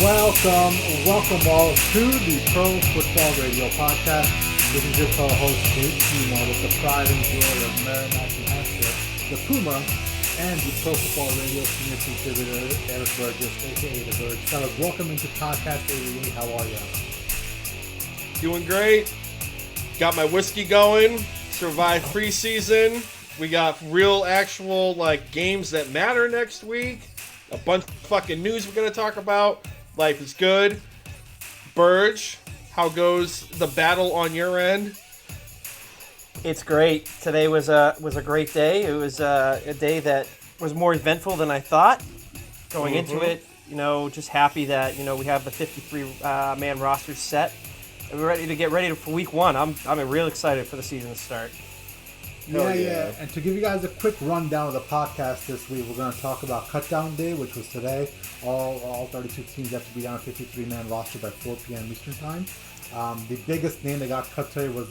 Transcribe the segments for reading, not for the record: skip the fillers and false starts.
Welcome all to the Pro Football Radio Podcast. This is your co-host, Jay Cheema, with the pride and joy of Merrimack, New Hampshire, the Puma, and the Pro Football Radio senior contributor, Eric Burgess, a.k.a. The Burg. Fellas, welcome into Podcast 88. How are you? Doing great. Got my whiskey going. Survived preseason. We got real, actual, games that matter next week. A bunch of fucking news we're going to talk about. Life is good. Burge, how goes the battle on your end? It's great. Today was a great day. It was a day that was more eventful than I thought. Going into it, just happy that we have the 53-man roster set, and we're ready to get ready for week one. I'm real excited for the season to start. Yeah. And to give you guys a quick rundown of the podcast this week, we're going to talk about Cutdown Day, which was today. All 32 teams have to be on a 53-man roster by 4 p.m. Eastern Time. The biggest name that got cut today was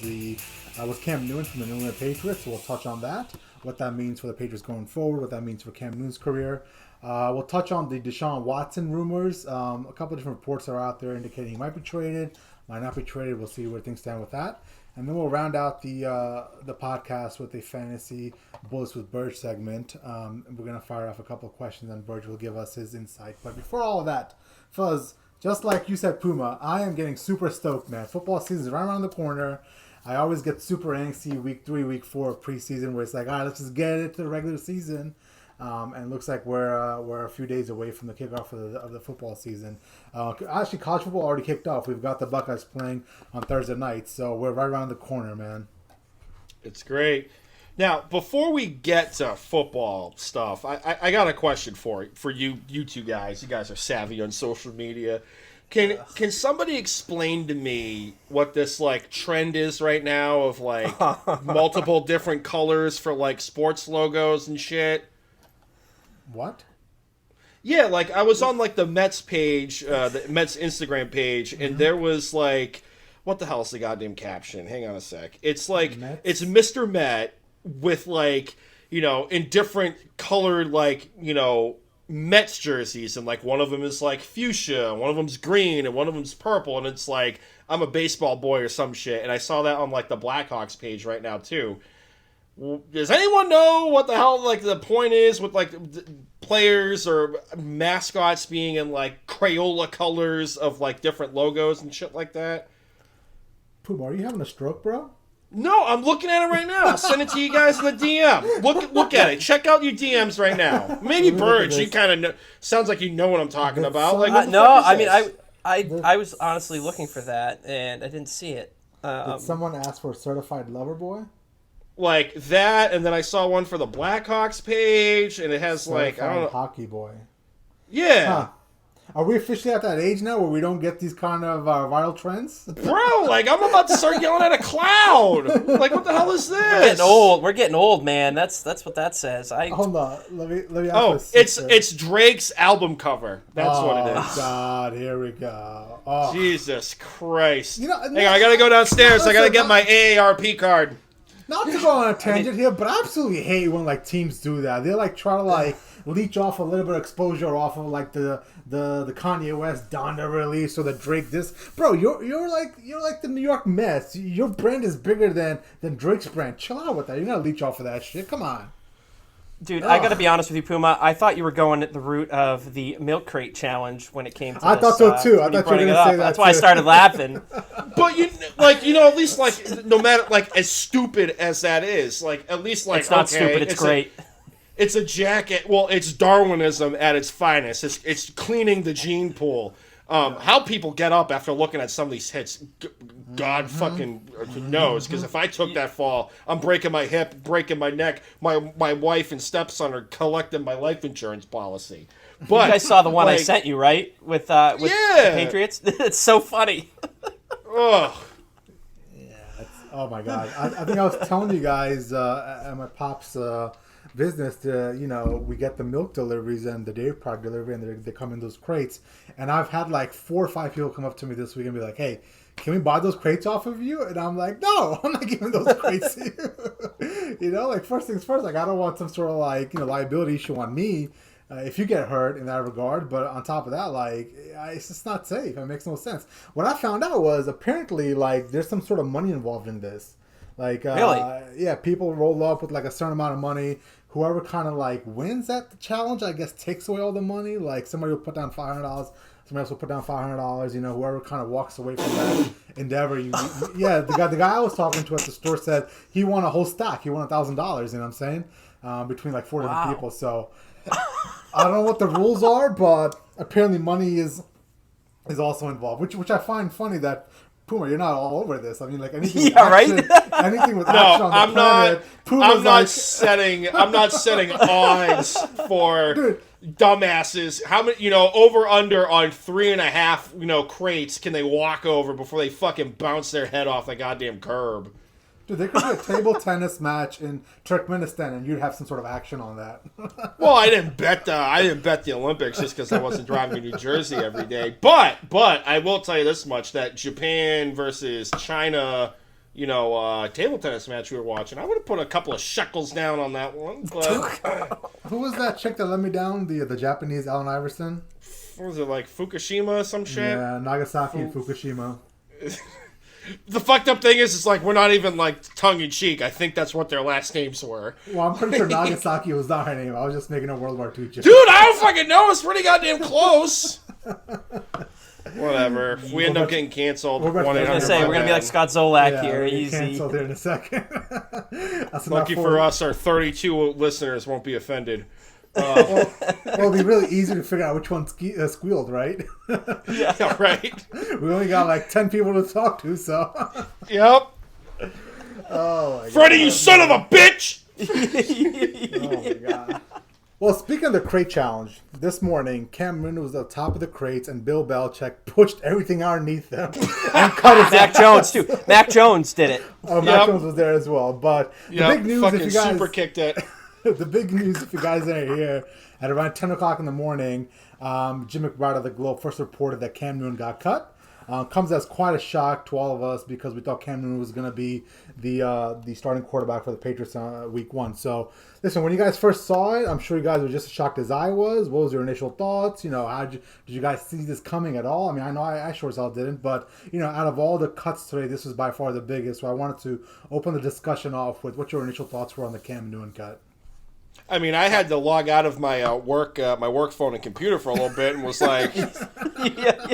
Cam Newton from the England Patriots, so we'll touch on that, what that means for the Patriots going forward, what that means for Cam Newton's career. We'll touch on the Deshaun Watson rumors. A couple of different reports are out there indicating he might be traded, might not be traded. We'll see where things stand with that. And then we'll round out the podcast with a fantasy Bullets with Burge segment. And we're going to fire off a couple of questions, and Burge will give us his insight. But before all of that, fellas, just like you said, Puma, I am getting super stoked, man. Football season is right around the corner. I always get super angsty week 3, week 4 of preseason, where it's like, all right, let's just get it to the regular season. And it looks like we're a few days away from the kickoff of the football season. Actually, college football already kicked off. We've got the Buckeyes playing on Thursday night, so we're right around the corner, man. It's great. Now, before we get to football stuff, I got a question for you two guys. You guys are savvy on social media. Can somebody explain to me what this trend is right now of multiple different colors for sports logos and shit? What? Yeah, I was on the Mets page, the Mets Instagram page, and there was what the hell is the goddamn caption? Hang on a sec. It's Mets? It's Mr. Met with in different colored Mets jerseys, and one of them is fuchsia, and one of them's green, and one of them's purple, and it's I'm a baseball boy or some shit. And I saw that on the Blackhawks page right now too. Does anyone know what the hell the point is with players or mascots being in Crayola colors of different logos and shit like that? Puma, are you having a stroke, bro? No, I'm looking at it right now. I'll send it to you guys in the DM. Look at it. Check out your DMs right now. Maybe Burge, you kind of know. Sounds like you know what I'm talking about. I was honestly looking for that and I didn't see it. Did someone ask for a certified lover boy? That, and then I saw one for the Blackhawks page, and it has certified I don't know, hockey boy. Yeah. Huh. Are we officially at that age now where we don't get these kind of viral trends? Bro, I'm about to start yelling at a cloud. What the hell is this? We're getting old, man. That's what that says. Hold on. Let me ask this. It's Drake's album cover. That's what it is. Oh, God. Here we go. Oh. Jesus Christ. Hang on, I got to go downstairs. I got to get my AARP card. Not to go on a tangent here, but I absolutely hate when teams do that. They try to leech off a little bit of exposure off of the Kanye West Donda release or the Drake this. Bro, you're like the New York Mets. Your brand is bigger than Drake's brand. Chill out with that. You're gonna leech off of that shit. Come on. Dude, I gotta be honest with you, Puma. I thought you were going at the route of the milk crate challenge when it came to I thought so too. I thought you were going to say that. That's why I started laughing. But at least no matter as stupid as that is, at least it's not stupid. It's great. It's a jacket. Well, it's Darwinism at its finest. It's cleaning the gene pool. How people get up after looking at some of these hits, God fucking knows. Because if I took that fall, I'm breaking my hip, breaking my neck. My wife and stepson are collecting my life insurance policy. But you guys saw the one I sent you, right? With the Patriots? It's so funny. Ugh. Yeah. Oh, my God. I think I was telling you guys at my pop's business, we get the milk deliveries and the dairy product delivery, and they come in those crates. And I've had 4 or 5 people come up to me this week and be like, "Hey, can we buy those crates off of you?" And I'm like, "No, I'm not giving those crates to you." First things first, I don't want some sort of liability issue on me if you get hurt in that regard. But on top of that, like, it's just not safe. It makes no sense. What I found out was apparently, like, there's some sort of money involved in this. Like, really? Yeah, people roll up with like a certain amount of money. Whoever kind of like wins at the challenge, I guess, takes away all the money. Like, somebody will put down $500. Somebody else will put down $500. You know, whoever kind of walks away from that endeavor. Yeah, the guy I was talking to at the store said he won a whole stack. He won $1,000. You know what I'm saying? Between like 4 different people. So I don't know what the rules are, but apparently money is also involved. Which I find funny that Puma, you're not all over this. I mean, like anything. With action, right? Anything with action on the planet. I'm not setting odds for. Dude. Dumbasses. How many, over under on 3.5, crates can they walk over before they fucking bounce their head off the goddamn curb? Dude, there could be a table tennis match in Turkmenistan, and you'd have some sort of action on that. Well, I didn't bet the Olympics just because I wasn't driving to New Jersey every day. But I will tell you this much: that Japan versus China, table tennis match we were watching, I would have put a couple of shekels down on that one. But who was that chick that let me down? The Japanese Allen Iverson? What was it, like Fukushima or some shit? Yeah, Nagasaki and Fukushima. The fucked up thing is, it's like we're not even like tongue in cheek. I think that's what their last names were. Well, I'm pretty sure Nagasaki was not her name. I was just making a World War II joke. Dude, I don't fucking know. It's pretty goddamn close. Whatever. If we end up getting canceled, we're gonna be like Scott Zolak here. Easy. Canceled here in a second. Lucky for us, our 32 listeners won't be offended. Well, it'll be really easy to figure out which one squealed, right? Yeah, right. We only got like 10 people to talk to, so. Yep. Oh my Freddie, you son of a bitch! Oh my god. Well, speaking of the crate challenge, this morning, Cam Newton was at the top of the crates, and Bill Belichick pushed everything underneath them and cut his Mac Jones, too. Mac Jones did it. Oh, Mac Jones was there as well. But the big news, fucking if you guys... super kicked it. The big news, if you guys are here, at around 10 o'clock in the morning, Jim McBride of the Globe first reported that Cam Newton got cut. Comes as quite a shock to all of us because we thought Cam Newton was going to be the starting quarterback for the Patriots week 1. So, listen, when you guys first saw it, I'm sure you guys were just as shocked as I was. What was your initial thoughts? Did you guys see this coming at all? I mean, I know I sure as hell didn't, but, out of all the cuts today, this was by far the biggest. So I wanted to open the discussion off with what your initial thoughts were on the Cam Newton cut. I mean, I had to log out of my work phone and computer for a little bit and was like,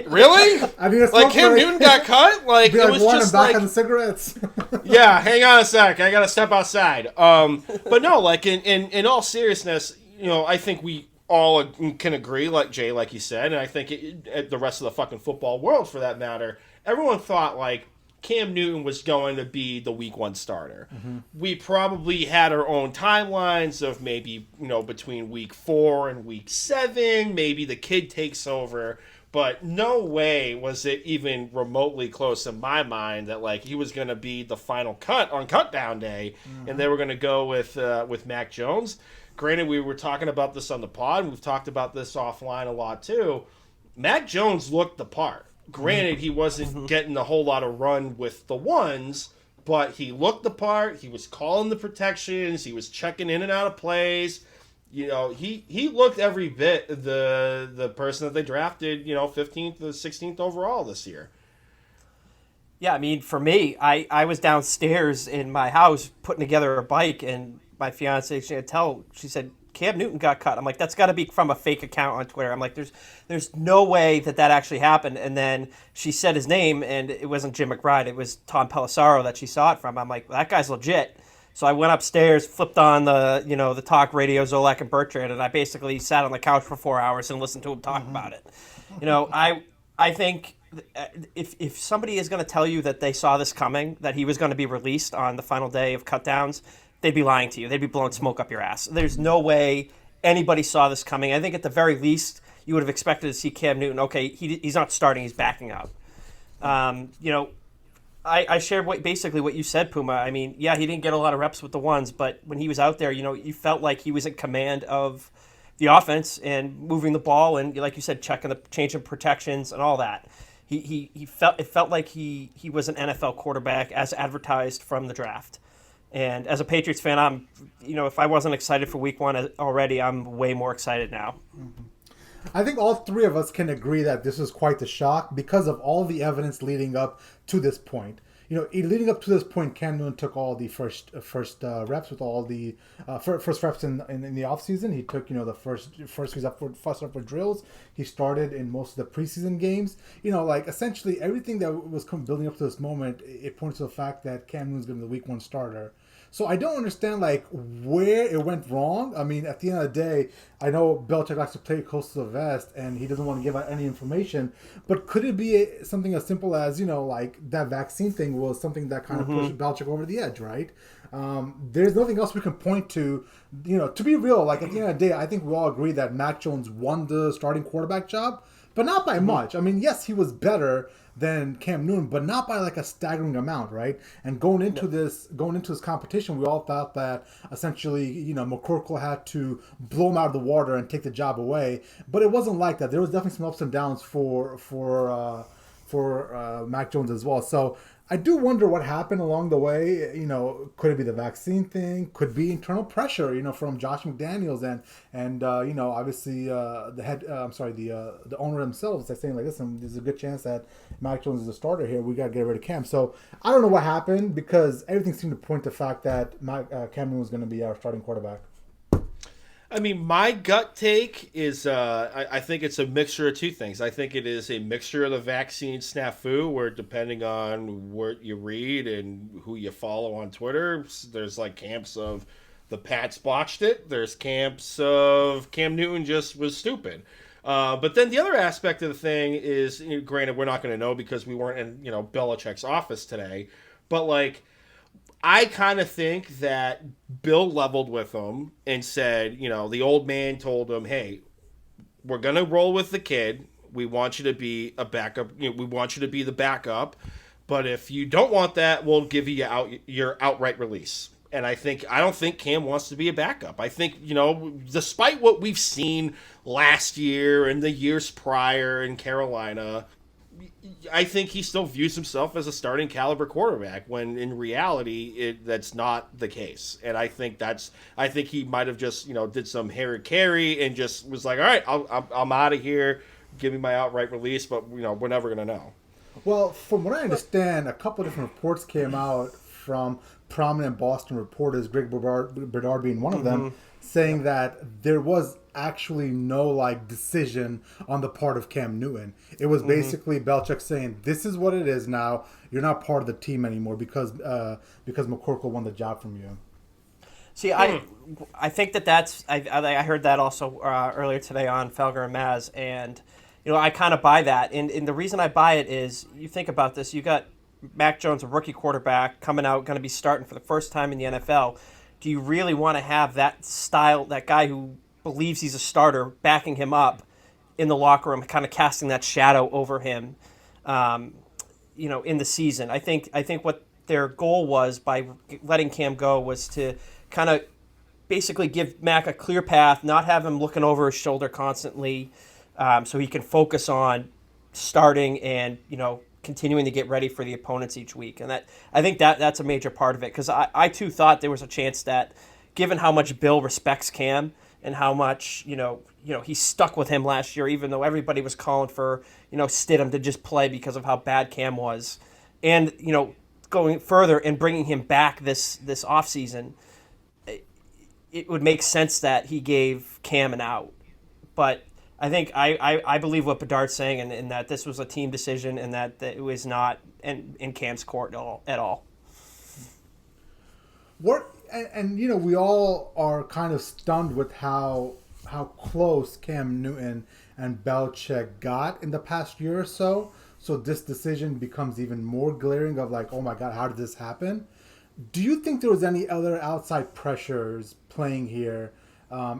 really? I mean, like Cam Newton got cut? Like, it was just back like on the cigarettes. Yeah, hang on a sec. I gotta step outside. But no, like in all seriousness, I think we all can agree, like Jay, like you said, and I think the rest of the fucking football world, for that matter, everyone thought like Cam Newton was going to be the week 1 starter. Mm-hmm. We probably had our own timelines of maybe, between week 4 and week 7, maybe the kid takes over, but no way was it even remotely close in my mind that like he was going to be the final cut on cutdown day, and they were going to go with Mac Jones. Granted, we were talking about this on the pod, and we've talked about this offline a lot too. Mac Jones looked the part. Granted, he wasn't getting a whole lot of run with the ones, but he looked the part. He was calling the protections. He was checking in and out of plays. He looked every bit the person that they drafted, 15th to 16th overall this year. Yeah, I mean, for me, I was downstairs in my house putting together a bike, and my fiance, she said, Cam Newton got cut. I'm like, that's got to be from a fake account on Twitter. I'm like, there's no way that actually happened. And then she said his name, and it wasn't Jim McBride. It was Tom Pelissaro that she saw it from. I'm like, well, that guy's legit. So I went upstairs, flipped on the talk radio, Zolak and Bertrand, and I basically sat on the couch for 4 hours and listened to him talk about it. I think if somebody is going to tell you that they saw this coming, that he was going to be released on the final day of cutdowns, they'd be lying to you. They'd be blowing smoke up your ass. There's no way anybody saw this coming. I think at the very least, you would have expected to see Cam Newton. Okay, he's not starting. He's backing up. I shared basically what you said, Puma. I mean, yeah, he didn't get a lot of reps with the ones, but when he was out there, you felt like he was in command of the offense and moving the ball and, like you said, changing protections and all that. It felt like he was an NFL quarterback as advertised from the draft. And as a Patriots fan, if I wasn't excited for Week 1 already, I'm way more excited now. I think all three of us can agree that this was quite the shock because of all the evidence leading up to this point. Leading up to this point, Cam Newton took all the first reps with all the first reps in the offseason. He took the first he's up for drills. He started in most of the preseason games. Essentially everything that was building up to this moment, it points to the fact that Cam Newton's going to be the Week 1 starter. So I don't understand where it went wrong. I mean, at the end of the day, I know Belichick likes to play close to the vest, and he doesn't want to give out any information. But could it be something as simple as that vaccine thing was something that kind of pushed Belichick over the edge, right? There's nothing else we can point to. To be real, at the end of the day, I think we all agree that Mac Jones won the starting quarterback job, but not by much. I mean, yes, he was better than Cam Newton, but not by a staggering amount, right? And going into this competition, we all thought that essentially, McCorkle had to blow him out of the water and take the job away, but it wasn't like that. There was definitely some ups and downs for Mac Jones as well. So I do wonder what happened along the way. Could it be the vaccine thing? Could be internal pressure, from Josh McDaniels and obviously the owner themselves. They're saying listen, there's a good chance that Mac Jones is a starter here. We got to get rid of Cam. So I don't know what happened because everything seemed to point to the fact that Cam Newton was going to be our starting quarterback. I mean, my gut take is I think it's a mixture of two things. I think it is a mixture of the vaccine snafu, where depending on what you read and who you follow on Twitter, there's camps of the Pats botched it. There's camps of Cam Newton just was stupid. But then the other aspect of the thing is, granted, we're not going to know because we weren't in Belichick's office today, but I kind of think that Bill leveled with him and said, the old man told him, hey, we're going to roll with the kid. We want you to be a backup. We want you to be the backup. But if you don't want that, we'll give you your outright release. And I don't think Cam wants to be a backup. I think, despite what we've seen last year and the years prior in Carolina, I think he still views himself as a starting caliber quarterback when in reality that's not the case. And I think he might have just did some Harry Carey and just was like, all right, I'm out of here, give me my outright release, but we're never gonna know. Well, from what I understand, a couple of different reports came out from prominent Boston reporters, Greg Bedard being one of them, saying that there was actually no decision on the part of Cam Newton. It was basically Belichick saying, "This is what it is now. You're not part of the team anymore because McCorkle won the job from you." See, I think that's I heard that also earlier today on Felger and Maz, and I kind of buy that. And the reason I buy it is you think about this: you got Mac Jones, a rookie quarterback, coming out, going to be starting for the first time in the NFL. Do you really want to have that guy who believes he's a starter, backing him up in the locker room, kind of casting that shadow over him, in the season? I think what their goal was by letting Cam go was to kind of basically give Mac a clear path, not have him looking over his shoulder constantly, so he can focus on starting and continuing to get ready for the opponents each week. And I think that's a major part of it, because I too thought there was a chance that, given how much Bill respects Cam and how much he stuck with him last year, even though everybody was calling for Stidham to just play because of how bad Cam was, and going further and bringing him back this offseason, it would make sense that he gave Cam an out. But I think I believe what Bedard's saying, and that this was a team decision, and that it was not in Cam's court at all. We all are kind of stunned with how close Cam Newton and Belichick got in the past year or so. So this decision becomes even more glaring of oh my God, how did this happen? Do you think there was any other outside pressures playing here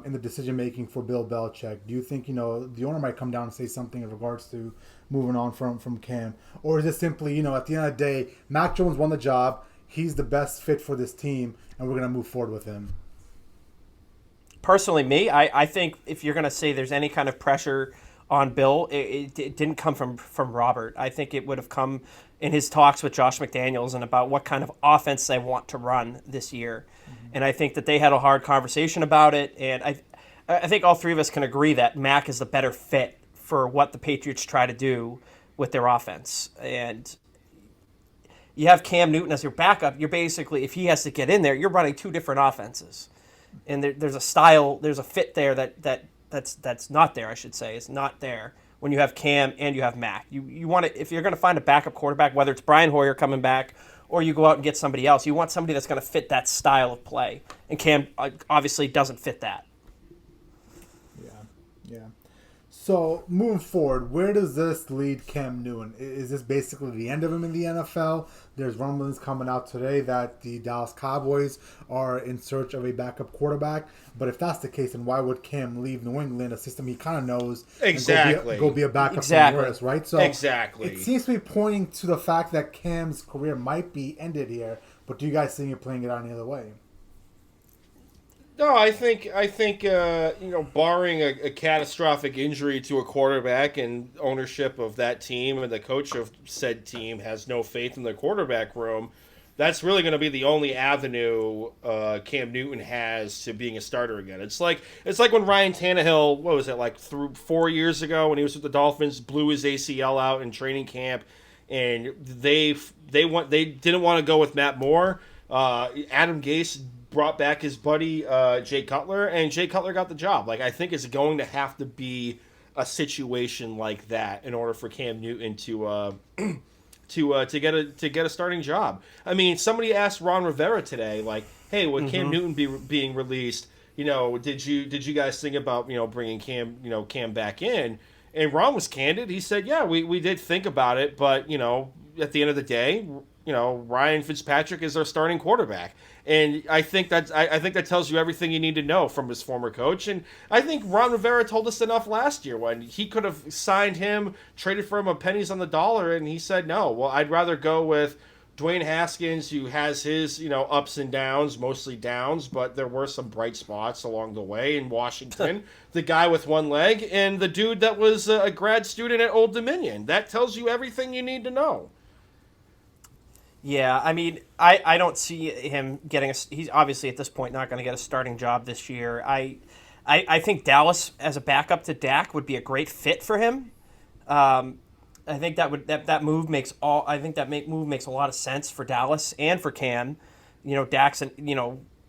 in the decision making for Bill Belichick? Do you think the owner might come down and say something in regards to moving on from Cam, or is it simply at the end of the day, Mac Jones won the job, he's the best fit for this team, and we're going to move forward with him? Personally, I think if you're going to say there's any kind of pressure on Bill, it didn't come from Robert. I think it would have come in his talks with Josh McDaniels and about what kind of offense they want to run this year. Mm-hmm. And I think that they had a hard conversation about it. And I think all three of us can agree that Mac is the better fit for what the Patriots try to do with their offense. And you have Cam Newton as your backup. You're basically, if he has to get in there, you're running two different offenses. And there's a style, there's a fit there that's not there, I should say. It's not there when you have Cam and you have Mac. You want to, if you're going to find a backup quarterback, whether it's Brian Hoyer coming back or you go out and get somebody else, you want somebody that's going to fit that style of play. And Cam obviously doesn't fit that. Yeah. So, moving forward, where does this lead Cam Newton? Is this basically the end of him in the NFL? There's rumblings coming out today that the Dallas Cowboys are in search of a backup quarterback. But if that's the case, then why would Cam leave New England, a system he kind of knows, exactly, and go be a backup somewhere else, right? So exactly. It seems to be pointing to the fact that Cam's career might be ended here. But do you guys think you're playing it out any other way? No, I think barring a catastrophic injury to a quarterback and ownership of that team and the coach of said team has no faith in the quarterback room, that's really going to be the only avenue Cam Newton has to being a starter again. It's like when Ryan Tannehill, what was it, like 4 years ago when he was with the Dolphins, blew his ACL out in training camp, and they didn't want to go with Matt Moore. Adam Gase brought back his buddy Jay Cutler, and Jay Cutler got the job. Like, I think it's going to have to be a situation like that in order for Cam Newton to get a starting job. I mean, somebody asked Ron Rivera today, like, "Hey, would Cam Newton being released? Did you guys think about bringing Cam back in?" And Ron was candid. He said, "Yeah, we did think about it, but at the end of the day, Ryan Fitzpatrick is our starting quarterback." And I think that tells you everything you need to know from his former coach. And I think Ron Rivera told us enough last year when he could have signed him, traded for him a pennies on the dollar, and he said no. Well, I'd rather go with Dwayne Haskins, who has his ups and downs, mostly downs, but there were some bright spots along the way in Washington. The guy with one leg, and the dude that was a grad student at Old Dominion. That tells you everything you need to know. Yeah, I mean, I don't see him getting he's obviously at this point not going to get a starting job this year. I think Dallas as a backup to Dak would be a great fit for him. I think that move makes move makes a lot of sense for Dallas and for Cam. Dak's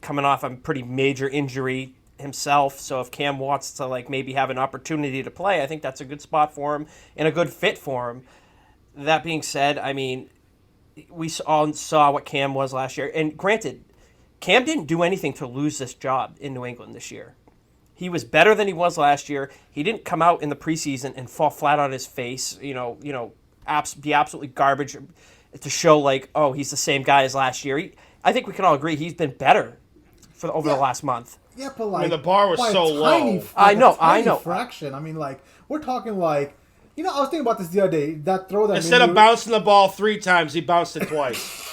coming off a pretty major injury himself, so if Cam wants to maybe have an opportunity to play, I think that's a good spot for him and a good fit for him. That being said, I mean, we all saw what Cam was last year. And granted, Cam didn't do anything to lose this job in New England this year. He was better than he was last year. He didn't come out in the preseason and fall flat on his face, be absolutely garbage to show he's the same guy as last year. I think we can all agree he's been better over the last month. Yeah, but the bar was so low. I know. Fraction. I mean, we're talking I was thinking about this the other day. That throw that instead of bouncing the ball 3 times, he bounced it twice.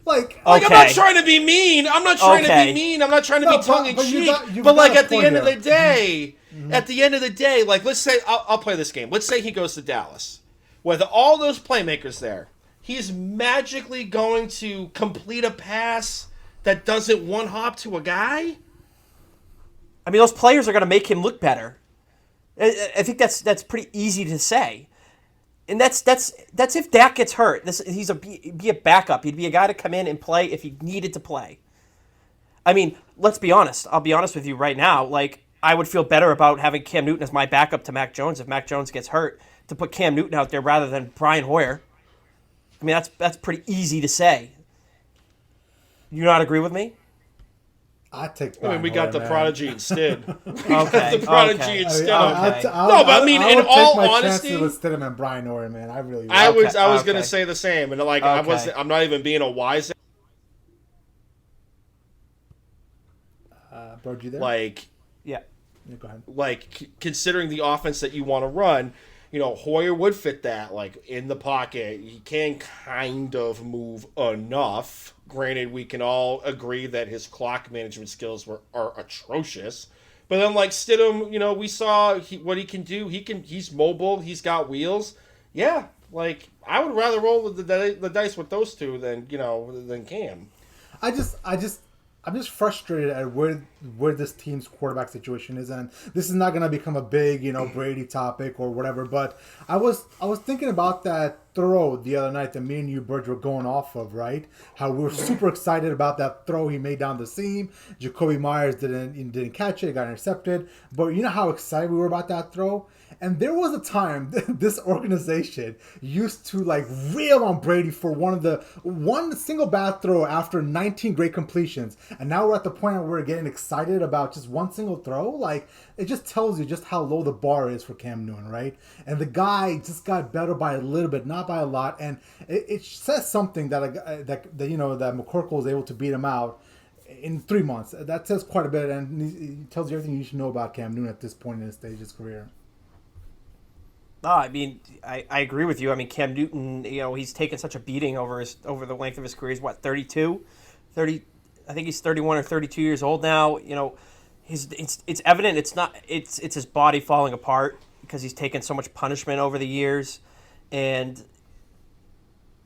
I'm not trying to be mean. I'm not trying to be mean. I'm not trying to be tongue in cheek. But at the end of the day, let's say I'll play this game. Let's say he goes to Dallas, with all those playmakers there. He's magically going to complete a pass that doesn't one hop to a guy. I mean, those players are going to make him look better. I think that's pretty easy to say, and that's if Dak gets hurt. He'd be a backup. He'd be a guy to come in and play if he needed to play. I mean, let's be honest. I'll be honest with you right now. I would feel better about having Cam Newton as my backup to Mac Jones if Mac Jones gets hurt, to put Cam Newton out there rather than Brian Hoyer. I mean, that's pretty easy to say. You not agree with me? I take. We got the prodigy instead. Okay, the prodigy instead. But in all honesty, with Stidham and Brian Hoyer, man, I really. I was gonna say the same, and I'm not even being a wise. Burg, you there? Yeah, go ahead. Considering the offense that you want to run, Hoyer would fit that. In the pocket, he can kind of move enough. Granted, we can all agree that his clock management skills are atrocious, But then like Stidham, we saw what he can do. He's mobile. He's got wheels. Yeah, like I would rather roll the dice with those two than Cam. I'm just frustrated at where this team's quarterback situation is, and this is not going to become a big, Brady topic or whatever. But I was thinking about that throw the other night that me and you, Burge, were going off of, right? How we were super excited about that throw he made down the seam. Jacoby Myers didn't catch it, got intercepted. But you know how excited we were about that throw? And there was a time this organization used to rail on Brady for one single bad throw after 19 great completions. And now we're at the point where we're getting excited about just one single throw. It just tells you just how low the bar is for Cam Newton, right? And the guy just got better by a little bit, not by a lot. And it says something that McCorkle was able to beat him out in 3 months. That says quite a bit, and it tells you everything you should know about Cam Newton at this point in his stage of his career. No, I mean, I agree with you. I mean, Cam Newton, he's taken such a beating over the length of his career. He's, 32? 30, I think he's 31 or 32 years old now. It's evident it's his body falling apart because he's taken so much punishment over the years. And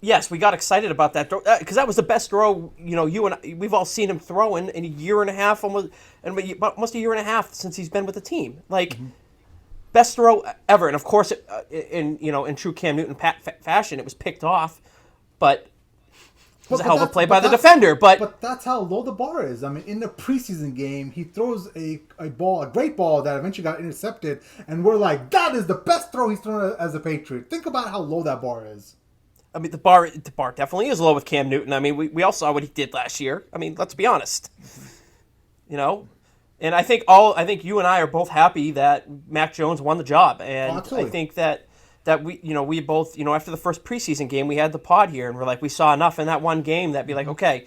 yes, we got excited about that throw because that was the best throw, you and I, we've all seen him throw in a year and a half, almost a year and a half since he's been with the team. Best throw ever, and of course, in true Cam Newton fashion, it was picked off, but it was a hell of a play by the defender. But that's how low the bar is. I mean, in the preseason game, he throws a great ball that eventually got intercepted, and we're like, that is the best throw he's thrown as a Patriot. Think about how low that bar is. I mean, the bar definitely is low with Cam Newton. I mean, we all saw what he did last year. I mean, let's be honest. And I think you and I are both happy that Mac Jones won the job, and I think that we both after the first preseason game we had the pod here and we're like we saw enough in that one game that be like okay,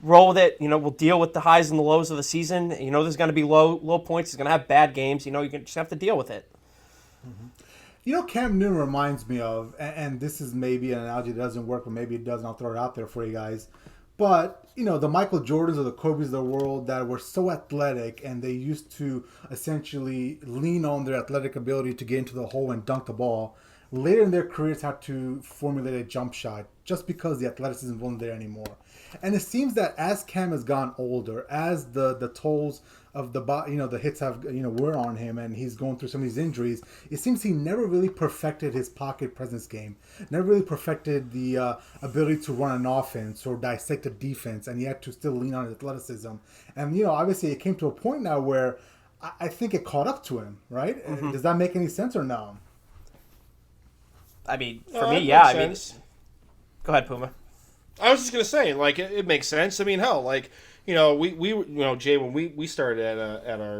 roll with it. We'll deal with the highs and the lows of the season. There's going to be low points. He's going to have bad games. You just have to deal with it. Cam Newton reminds me of, and this is maybe an analogy that doesn't work, but maybe it does, and I'll throw it out there for you guys. But, the Michael Jordans or the Kobes of the world that were so athletic and they used to essentially lean on their athletic ability to get into the hole and dunk the ball, later in their careers had to formulate a jump shot just because the athleticism wasn't there anymore. And it seems that as Cam has gone older, as the tolls of the hits have, were on him and he's going through some of these injuries, it seems he never really perfected his pocket presence game. Never really perfected the ability to run an offense or dissect a defense, and he had to still lean on his athleticism. And, obviously it came to a point now where I think it caught up to him, right? Mm-hmm. Does that make any sense or no? I mean, for me, yeah. I mean, go ahead, Puma. I was just gonna say, it makes sense. I mean, hell, we Jay, when we started at our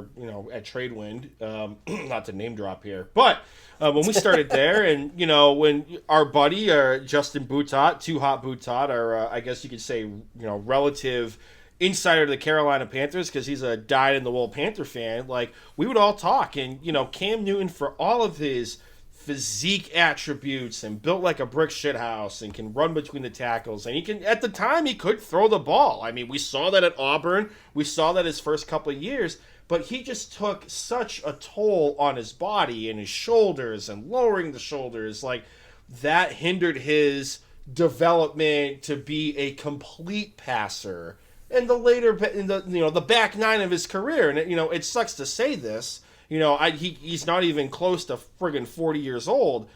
at Tradewind, not to name drop here, but when we started there, and when our buddy Justin Boutot, Too Hot Boutot, our I guess you could say relative insider to the Carolina Panthers because he's a dyed-in-the-wool Panther fan, we would all talk, and Cam Newton, for all of his physique attributes and built like a brick shithouse and can run between the tackles, and at the time he could throw the ball. I mean, we saw that at Auburn, we saw that his first couple of years, but he just took such a toll on his body and his shoulders and lowering the shoulders, that hindered his development to be a complete passer. And the back nine of his career, and it sucks to say this, he's not even close to friggin' 40 years old,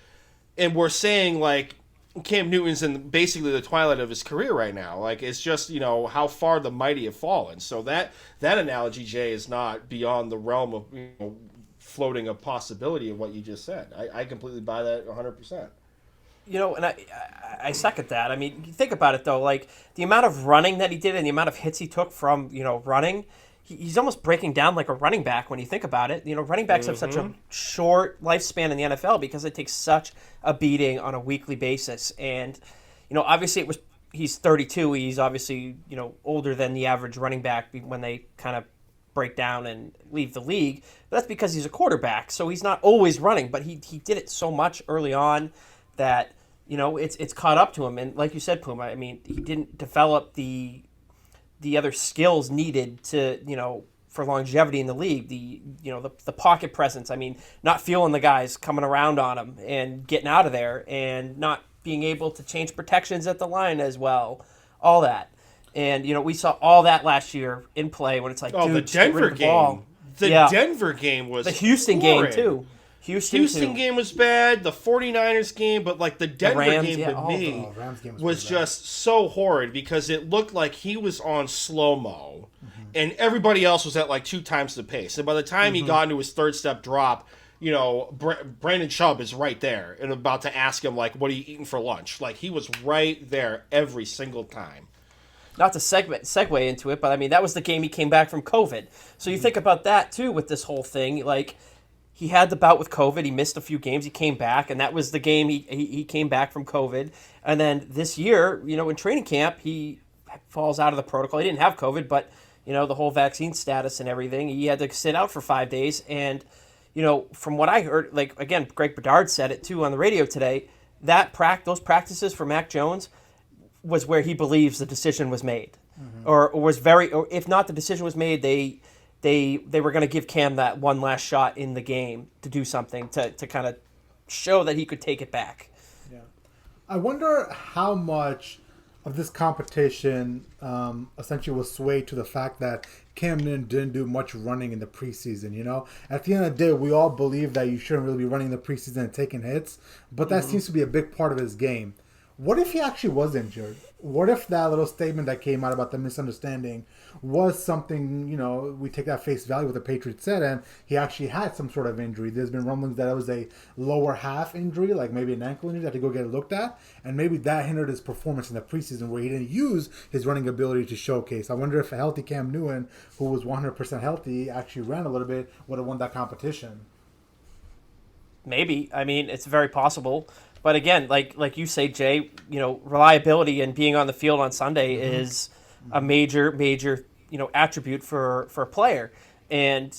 and we're saying Cam Newton's in basically the twilight of his career right now. It's just how far the mighty have fallen. So that analogy, Jay, is not beyond the realm of floating a possibility of what you just said. I completely buy that 100%. And I second that. I mean, you think about it though, the amount of running that he did and the amount of hits he took from running. He's almost breaking down like a running back when you think about it. Running backs have such a short lifespan in the NFL because it takes such a beating on a weekly basis. And, obviously he's 32. He's obviously, older than the average running back when they kind of break down and leave the league. But that's because he's a quarterback. So he's not always running, but he did it so much early on that, it's caught up to him. And like you said, Puma, I mean, he didn't develop the other skills needed to, for longevity in the league. The pocket presence. I mean, not feeling the guys coming around on him and getting out of there, and not being able to change protections at the line as well. All that. And, we saw all that last year in play when it's like, dude, the Denver game. Ball. Denver game was the Houston horrid. game, too. Houston game was bad. The 49ers game, but like the Denver Rams, game to me Rams game was just so horrid because it looked like he was on slow-mo and everybody else was at like 2 times the pace. And by the time he got into his third step drop, Brandon Chubb is right there and about to ask him, like, what are you eating for lunch? Like, he was right there every single time. Not to segue into it, but I mean, that was the game he came back from COVID. So you think about that, too, with this whole thing. Like, he had the bout with COVID. He missed a few games. He came back, and that was the game he came back from COVID. And then this year, in training camp, he falls out of the protocol. He didn't have COVID, but, the whole vaccine status and everything, he had to sit out for 5 days. And, from what I heard, like, again, Greg Bedard said it, too, on the radio today, those practices for Mac Jones was where he believes the decision was made. Or if not the decision was made, they were going to give Cam that one last shot in the game to do something to kind of show that he could take it back. Yeah, I wonder how much of this competition essentially was swayed to the fact that Cam Newton didn't do much running in the preseason. At the end of the day, we all believe that you shouldn't really be running in the preseason and taking hits, but that seems to be a big part of his game. What if he actually was injured? What if that little statement that came out about the misunderstanding was something, we take that face value what the Patriots said, and he actually had some sort of injury. There's been rumblings that it was a lower half injury, like maybe an ankle injury, that to go get it looked at, and maybe that hindered his performance in the preseason where he didn't use his running ability to showcase. I wonder if a healthy Cam Newton, who was 100% healthy, actually ran a little bit, would have won that competition. Maybe. I mean, it's very possible. But again, like you say, Jay, reliability and being on the field on Sunday is a major, attribute for a player. And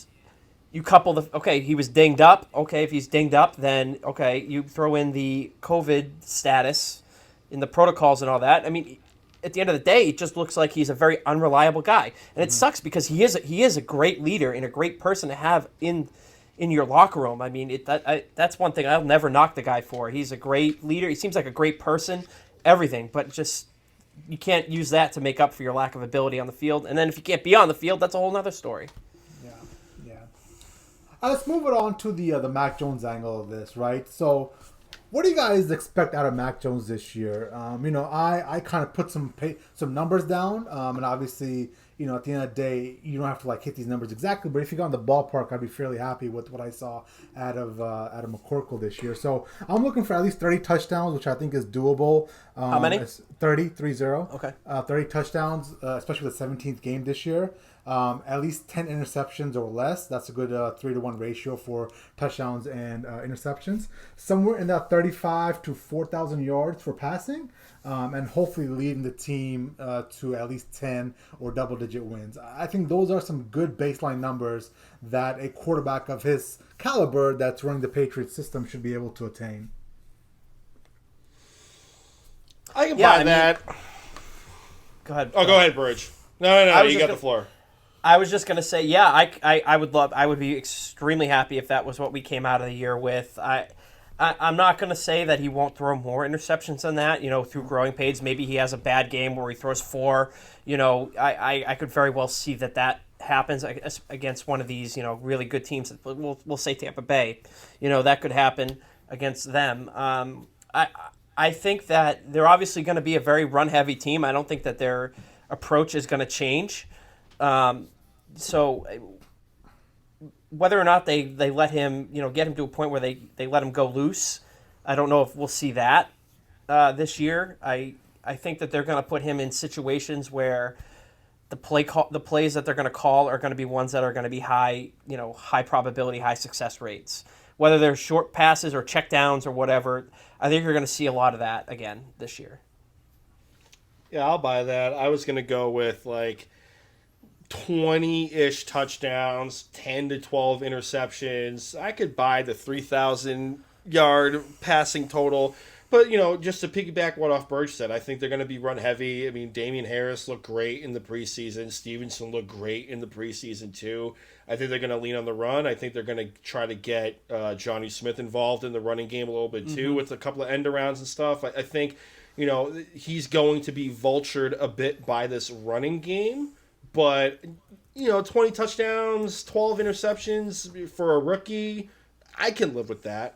you couple he was dinged up. Okay, if he's dinged up, then, you throw in the COVID status in the protocols and all that. I mean, at the end of the day, it just looks like he's a very unreliable guy. And it sucks because he is a great leader and a great person to have in your locker room. I mean, that's one thing I'll never knock the guy for. He's a great leader. He seems like a great person, everything. But just, you can't use that to make up for your lack of ability on the field. And then if you can't be on the field, that's a whole other story. Yeah. Let's move it on to the Mac Jones angle of this, right? So, what do you guys expect out of Mac Jones this year? I kind of put some numbers down, and obviously, at the end of the day, you don't have to hit these numbers exactly. But if you go in the ballpark, I'd be fairly happy with what I saw out of McCorkle this year. So I'm looking for at least 30 touchdowns, which I think is doable. How many? 30. Okay. 30 touchdowns, especially with the 17th game this year. At least 10 interceptions or less. That's a good 3-to-1 ratio for touchdowns and interceptions. Somewhere in that 35 to 4,000 yards for passing, and hopefully leading the team to at least 10 or double-digit wins. I think those are some good baseline numbers that a quarterback of his caliber that's running the Patriots system should be able to attain. I can buy that. Go ahead. Oh, go ahead, Burge. No, you got the floor. I was just gonna say, yeah, I would be extremely happy if that was what we came out of the year with. I'm not gonna say that he won't throw more interceptions than that. Through growing pains, maybe he has a bad game where he throws 4. I could very well see that happens against one of these really good teams. We'll say Tampa Bay. That could happen against them. I think that they're obviously going to be a very run-heavy team. I don't think that their approach is going to change. So whether or not they let him, get him to a point where they let him go loose, I don't know if we'll see that this year. I think that they're going to put him in situations where the plays that they're going to call are going to be ones that are going to be high probability, high success rates. Whether they're short passes or check downs or whatever, I think you're going to see a lot of that again this year. Yeah, I'll buy that. I was going to go with 20-ish touchdowns, 10 to 12 interceptions. I could buy the 3,000-yard passing total. But, just to piggyback what off Burge said, I think they're going to be run heavy. I mean, Damian Harris looked great in the preseason. Stevenson looked great in the preseason, too. I think they're going to lean on the run. I think they're going to try to get Johnny Smith involved in the running game a little bit, too, with a couple of end arounds and stuff. I think, he's going to be vultured a bit by this running game. But, 20 touchdowns, 12 interceptions for a rookie, I can live with that.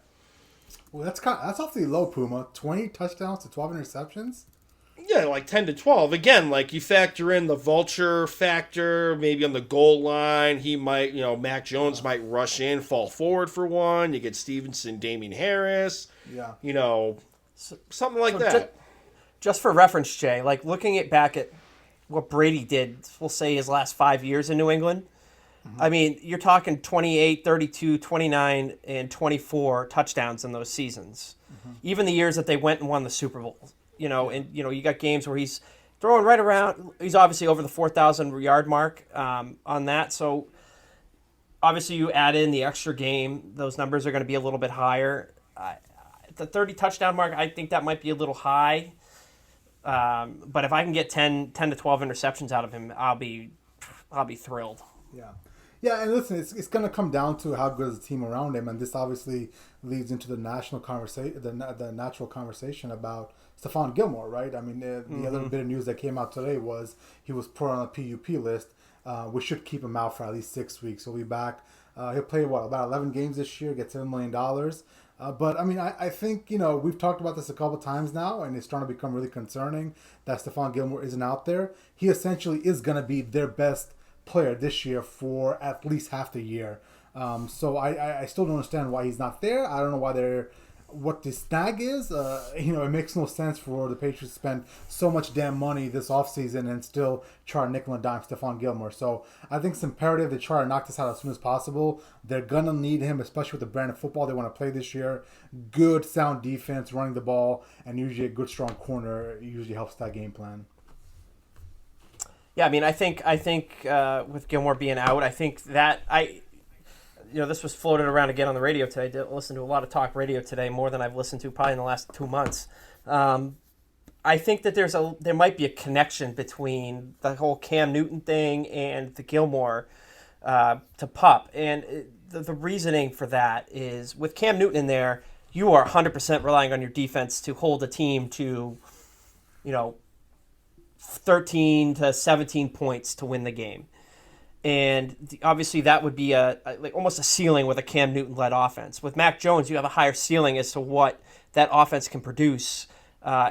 Well, that's awfully low, Puma. 20 touchdowns to 12 interceptions? Yeah, like 10 to 12. Again, like you factor in the vulture factor, maybe on the goal line, he might, Mac Jones might rush in, fall forward for one. You get Stevenson, Damian Harris. Yeah. Something like that. Just for reference, Jay, like looking back at what Brady did, we'll say his last 5 years in New England. I mean, you're talking 28, 32, 29, and 24 touchdowns in those seasons. Even the years that they went and won the Super Bowl. And you got games where he's throwing right around. He's obviously over the 4,000 yard mark on that. So obviously you add in the extra game, those numbers are going to be a little bit higher. The 30 touchdown mark, I think that might be a little high. But if I can get 10 to 12 interceptions out of him, I'll be thrilled. Yeah. Yeah, and listen, it's going to come down to how good is the team around him, and this obviously leads into the national conversation, the natural conversation about Stephon Gilmore, right? I mean, the other bit of news that came out today was he was put on a PUP list. We should keep him out for at least 6 weeks. He'll be back. He'll play about 11 games this year, get $7 million. But I mean, I think we've talked about this a couple times now, and it's starting to become really concerning that Stephon Gilmore isn't out there. He essentially is going to be their best player this year for at least half the year. So I still don't understand why he's not there. I don't know what the snag is. It makes no sense for the Patriots to spend so much damn money this offseason and still try to nickel and dime Stephon Gilmore. So I think it's imperative to try to knock this out as soon as possible. They're going to need him, especially with the brand of football they want to play this year. Good, sound defense, running the ball, and usually a good, strong corner usually helps that game plan. Yeah, I mean, I think with Gilmore being out, I think that this was floated around again on the radio today. I did listen to a lot of talk radio today, more than I've listened to probably in the last 2 months. I think that there might be a connection between the whole Cam Newton thing and the Gilmore to pup, and the reasoning for that is with Cam Newton in there, you are 100% relying on your defense to hold a team to, 13 to 17 points to win the game. And obviously that would be like almost a ceiling with a Cam Newton-led offense. With Mac Jones, you have a higher ceiling as to what that offense can produce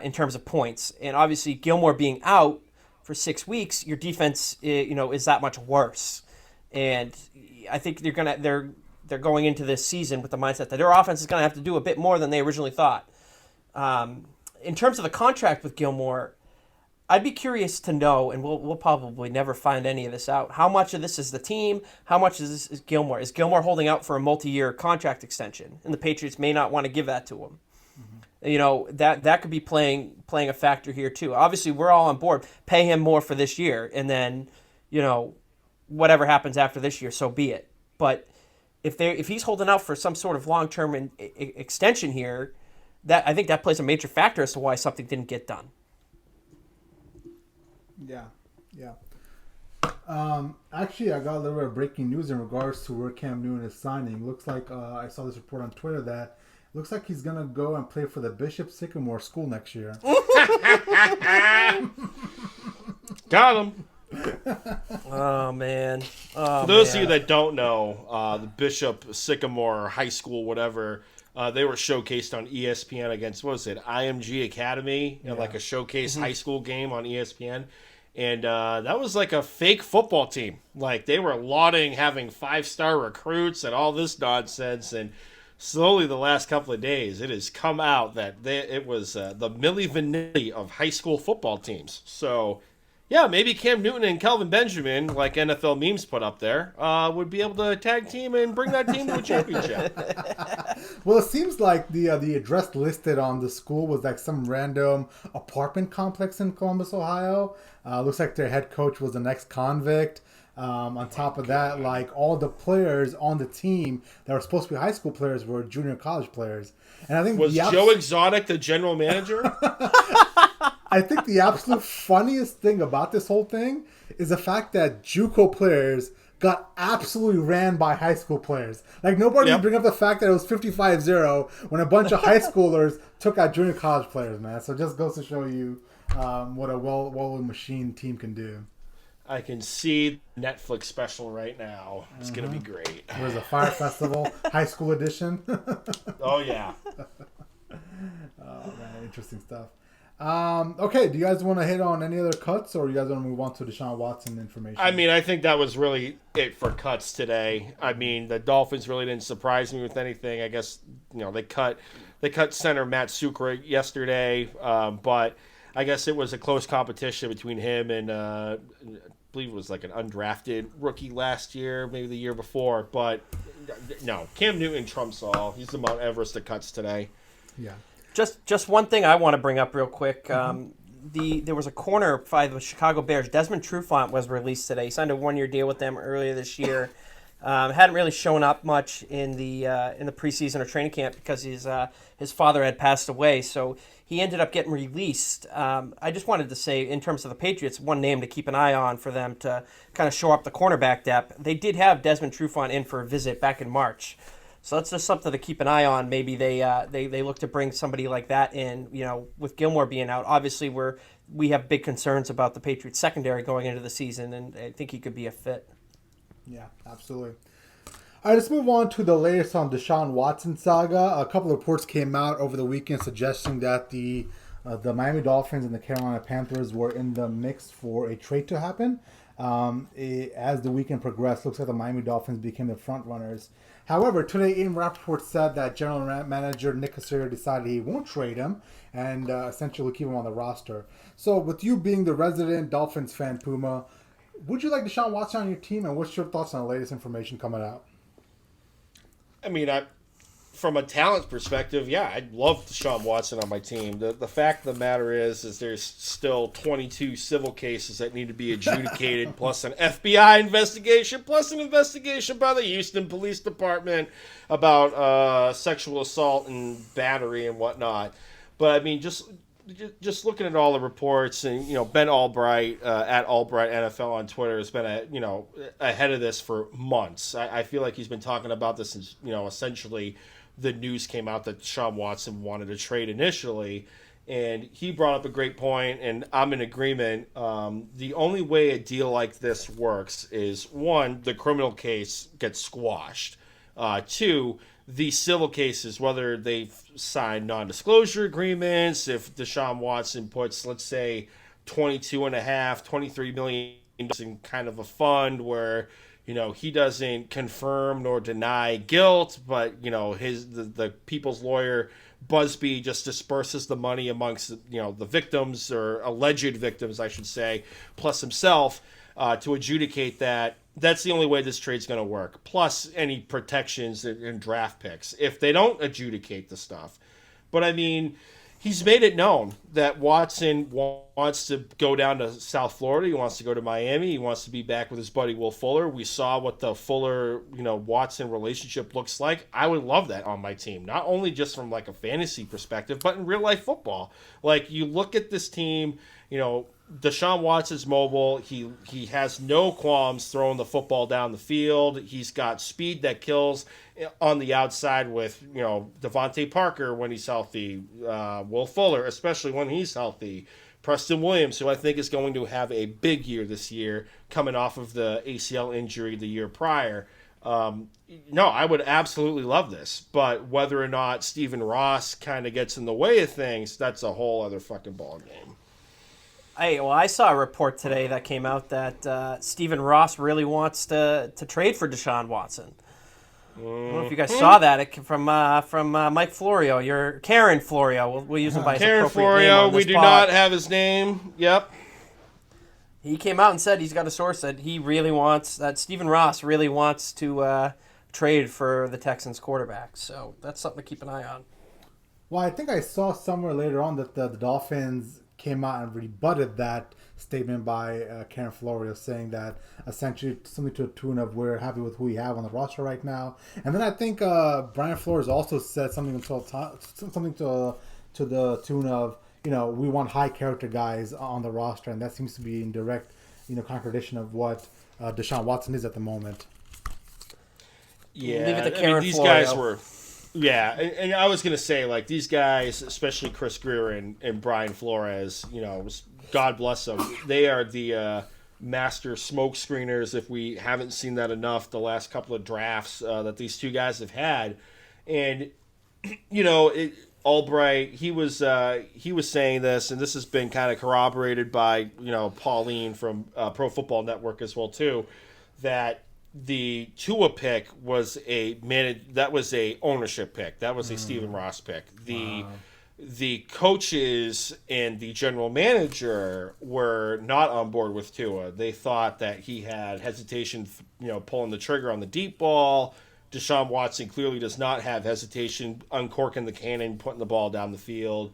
in terms of points. And obviously Gilmore being out for 6 weeks, your defense is that much worse. And I think they're going into this season with the mindset that their offense is going to have to do a bit more than they originally thought. In terms of the contract with Gilmore, I'd be curious to know, and we'll probably never find any of this out, how much of this is the team, how much of this is Gilmore? Is Gilmore holding out for a multi-year contract extension? And the Patriots may not want to give that to him. That could be playing a factor here too. Obviously, we're all on board. Pay him more for this year, and then, whatever happens after this year, so be it. But if he's holding out for some sort of long-term extension here, I think that plays a major factor as to why something didn't get done. Yeah. Actually, I got a little bit of breaking news in regards to where Cam Newton is signing. Looks like I saw this report on Twitter that looks like he's gonna go and play for the Bishop Sycamore School next year. Got him. Oh man. For those of you that don't know, the Bishop Sycamore High School, whatever. They were showcased on ESPN against, IMG Academy, like a showcase high school game on ESPN. And that was like a fake football team. Like, they were lauding having 5-star recruits and all this nonsense. And slowly the last couple of days, it has come out that it was the Milli Vanilli of high school football teams. So, yeah, maybe Cam Newton and Kelvin Benjamin, like NFL memes put up there, would be able to tag team and bring that team to a championship. Well, it seems like the address listed on the school was like some random apartment complex in Columbus, Ohio. Looks like their head coach was an ex-convict. On top of that, like all the players on the team that were supposed to be high school players were junior college players. And I think was Joe Exotic the general manager? I think the absolute funniest thing about this whole thing is the fact that JUCO players got absolutely ran by high school players. Like, nobody would bring up the fact that it was 55-0 when a bunch of high schoolers took out junior college players, man. So it just goes to show you what a well-oiled machine team can do. I can see Netflix special right now. It's going to be great. There's a Fire Festival high school edition. Oh, yeah. Oh, man, interesting stuff. Okay, do you guys want to hit on any other cuts, or you guys want to move on to Deshaun Watson information? I mean, I think that was really it for cuts today. I mean, the Dolphins really didn't surprise me with anything. I guess, they cut center Matt Sucre yesterday, but I guess it was a close competition between him and I believe it was like an undrafted rookie last year, maybe the year before. But no, Cam Newton trumps all. He's the Mount Everest of cuts today. Yeah. Just one thing I want to bring up real quick. There was a corner by the Chicago Bears. Desmond Trufant was released today. He signed a 1-year deal with them earlier this year. Hadn't really shown up much in the preseason or training camp because his father had passed away. So he ended up getting released. I just wanted to say, in terms of the Patriots, one name to keep an eye on for them to kind of shore up the cornerback depth. They did have Desmond Trufant in for a visit back in March. So that's just something to keep an eye on. Maybe they look to bring somebody like that in, with Gilmore being out. Obviously, we have big concerns about the Patriots secondary going into the season, and I think he could be a fit. Yeah, absolutely. All right, let's move on to the latest on Deshaun Watson saga. A couple of reports came out over the weekend suggesting that the Miami Dolphins and the Carolina Panthers were in the mix for a trade to happen. As the weekend progressed, looks like the Miami Dolphins became the front runners. However, today Ian Rappaport said that general manager Nick Casario decided he won't trade him and essentially keep him on the roster. So with you being the resident Dolphins fan, Puma, would you like Deshaun Watson on your team, and what's your thoughts on the latest information coming out? I mean, from a talent perspective, yeah, I'd love Deshaun Watson on my team. The fact of the matter is there's still 22 civil cases that need to be adjudicated, plus an FBI investigation, plus an investigation by the Houston Police Department about sexual assault and battery and whatnot. But I mean, just looking at all the reports, and Ben Albright at Albright NFL on Twitter has been ahead of this for months. I feel like he's been talking about this since essentially the news came out that Deshaun Watson wanted to trade initially, and he brought up a great point, and I'm in agreement. The only way a deal like this works is, one, the criminal case gets squashed. Two, the civil cases, whether they've signed non-disclosure agreements, if Deshaun Watson puts, let's say, 23 million in kind of a fund where he doesn't confirm nor deny guilt, but the people's lawyer Busby just disperses the money amongst the victims, or alleged victims, I should say, plus himself, to adjudicate that. That's the only way this trade's going to work. Plus any protections and draft picks if they don't adjudicate the stuff. But I mean, he's made it known that Watson wants to go down to South Florida. He wants to go to Miami. He wants to be back with his buddy Will Fuller. We saw what the Fuller-Watson relationship looks like. I would love that on my team, not only just from like a fantasy perspective, but in real life football. Like, you look at this team, Deshaun Watson's mobile. He has no qualms throwing the football down the field. He's got speed that kills on the outside with Devontae Parker when he's healthy, Will Fuller especially when he's healthy, Preston Williams, who I think is going to have a big year this year, coming off of the ACL injury the year prior. No, I would absolutely love this, but whether or not Stephen Ross kind of gets in the way of things, that's a whole other fucking ball game. I saw a report today that came out that Stephen Ross really wants to trade for Deshaun Watson. I don't know if you guys saw that from Mike Florio, your Karen Florio. We'll use him by his Karen appropriate Florio, name on this we do pod. not have his name. Yep. He came out and said he's got a source that Stephen Ross really wants to trade for the Texans quarterback. So that's something to keep an eye on. Well, I think I saw somewhere later on that the Dolphins came out and rebutted that statement by Karen Florio saying that essentially something to the tune of we're happy with who we have on the roster right now. And then I think Brian Flores also said something to the tune of, we want high character guys on the roster, and that seems to be in direct, contradiction of what Deshaun Watson is at the moment. Yeah, Leave it to Karen these Florio. guys were. Yeah, and I was gonna say, like, these guys, especially Chris Greer and Brian Flores, God bless them. They are the master smoke screeners. If we haven't seen that enough, the last couple of drafts that these two guys have had, and Albright, he was saying this, and this has been kind of corroborated by Pauline from Pro Football Network as well too, that the Tua pick was a ownership pick. That was a Stephen Ross pick. The coaches and the general manager were not on board with Tua. They thought that he had hesitation, pulling the trigger on the deep ball. Deshaun Watson clearly does not have hesitation uncorking the cannon, putting the ball down the field.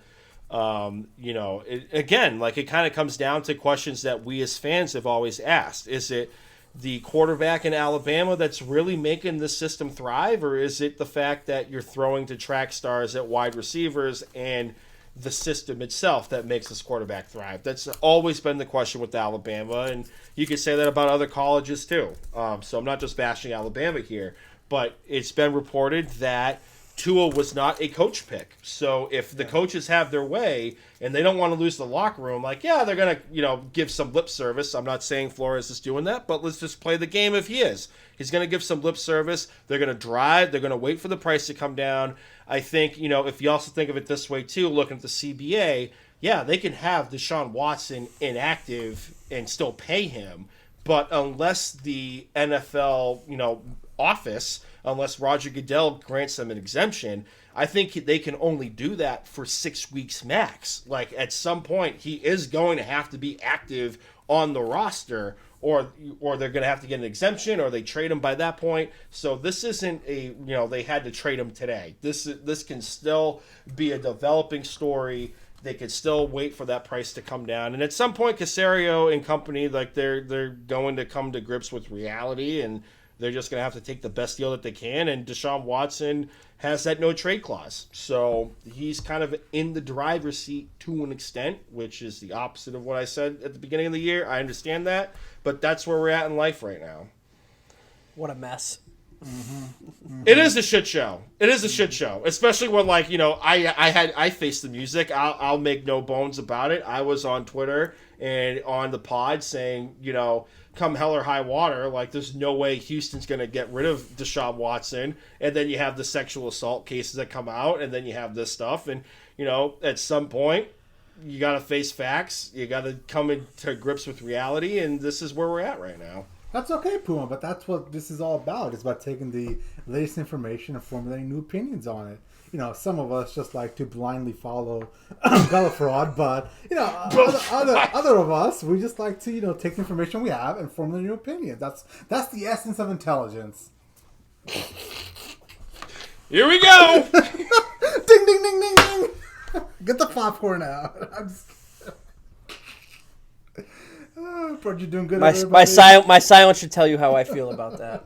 It kind of comes down to questions that we as fans have always asked. Is it the quarterback in Alabama that's really making this system thrive, or is it the fact that you're throwing to track stars at wide receivers and the system itself that makes this quarterback thrive? That's always been the question with Alabama, and you could say that about other colleges too. So I'm not just bashing Alabama here, but it's been reported that Tua was not a coach pick. So if the coaches have their way and they don't want to lose the locker room, they're going to, give some lip service. I'm not saying Flores is doing that, but let's just play the game if he is. He's going to give some lip service. They're going to drive. They're going to wait for the price to come down. I think, if you also think of it this way too, looking at the CBA, they can have Deshaun Watson inactive and still pay him. But unless the NFL, office, unless Roger Goodell grants them an exemption, I think they can only do that for 6 weeks max. Like, at some point, he is going to have to be active on the roster, or they're going to have to get an exemption, or they trade him by that point. So this isn't they had to trade him today. This can still be a developing story. They could still wait for that price to come down. And at some point, Caserio and company, they're going to come to grips with reality, and they're just going to have to take the best deal that they can. And Deshaun Watson has that no trade clause. So he's kind of in the driver's seat to an extent, which is the opposite of what I said at the beginning of the year. I understand that, but that's where we're at in life right now. What a mess. Mm-hmm. Mm-hmm. It is a shit show. It is a shit show, especially when I faced the music. I'll make no bones about it. I was on Twitter and on the pod saying, come hell or high water, there's no way Houston's going to get rid of Deshaun Watson. And then you have the sexual assault cases that come out, and then you have this stuff. And, at some point, you got to face facts. You got to come into grips with reality, and this is where we're at right now. That's okay, Puma, but that's what this is all about. It's about taking the latest information and formulating new opinions on it. Some of us just like to blindly follow Bella Fraud, but, other of us, we just like to, take the information we have and formulate new opinions. That's the essence of intelligence. Here we go! Ding, ding, ding, ding, ding! Get the popcorn out. Bro, you doing good? My silence should tell you how I feel about that.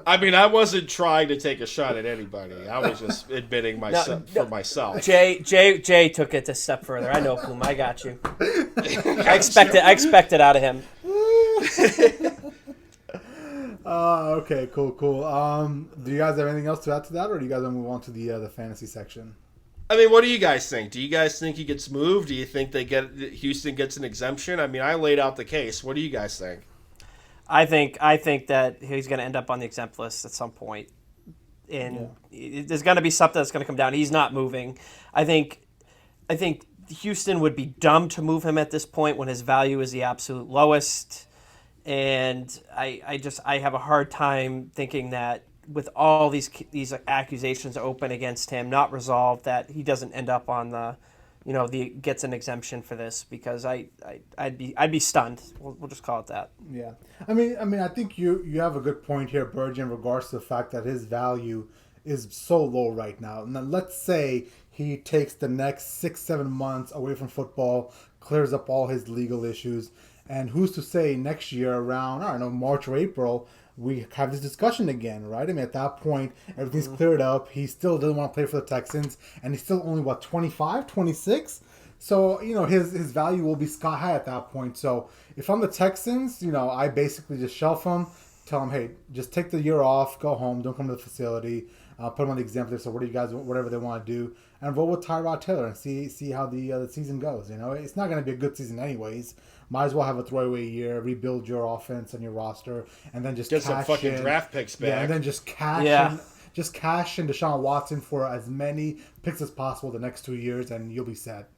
I mean, I wasn't trying to take a shot at anybody. I was just admitting for myself. Jay took it a step further. I know, Puma. I got you. I expect it out of him. Okay, cool. Do you guys have anything else to add to that, or do you guys want to move on to the fantasy section? I mean, what do you guys think? Do you guys think he gets moved? Do you think Houston gets an exemption? I mean, I laid out the case. What do you guys think? I think that he's going to end up on the exempt list at some point, and there's going to be something that's going to come down. He's not moving. I think Houston would be dumb to move him at this point when his value is the absolute lowest, and I have a hard time thinking that with all these accusations open against him, not resolved, that he doesn't end up on the gets an exemption for this, because I'd be stunned. We'll just call it that. Yeah, I mean, I think you have a good point here, Burge, in regards to the fact that his value is so low right now. Now, let's say he takes the next 6-7 months away from football, clears up all his legal issues. And who's to say next year around, I don't know, March or April, we have this discussion again, right? I mean, at that point, everything's cleared up. He still doesn't want to play for the Texans. And he's still only, 25, 26? So, his value will be sky high at that point. So, if I'm the Texans, I basically just shelf him, tell him, hey, just take the year off, go home, don't come to the facility, put him on the exempt list, or what do you guys, whatever they want to do, and roll with Tyrod Taylor and see how the season goes. It's not going to be a good season anyways. Might as well have a throwaway year, rebuild your offense and your roster, and then just get some fucking draft picks back. Yeah, and then just cash in Deshaun Watson for as many picks as possible the next 2 years, and you'll be set.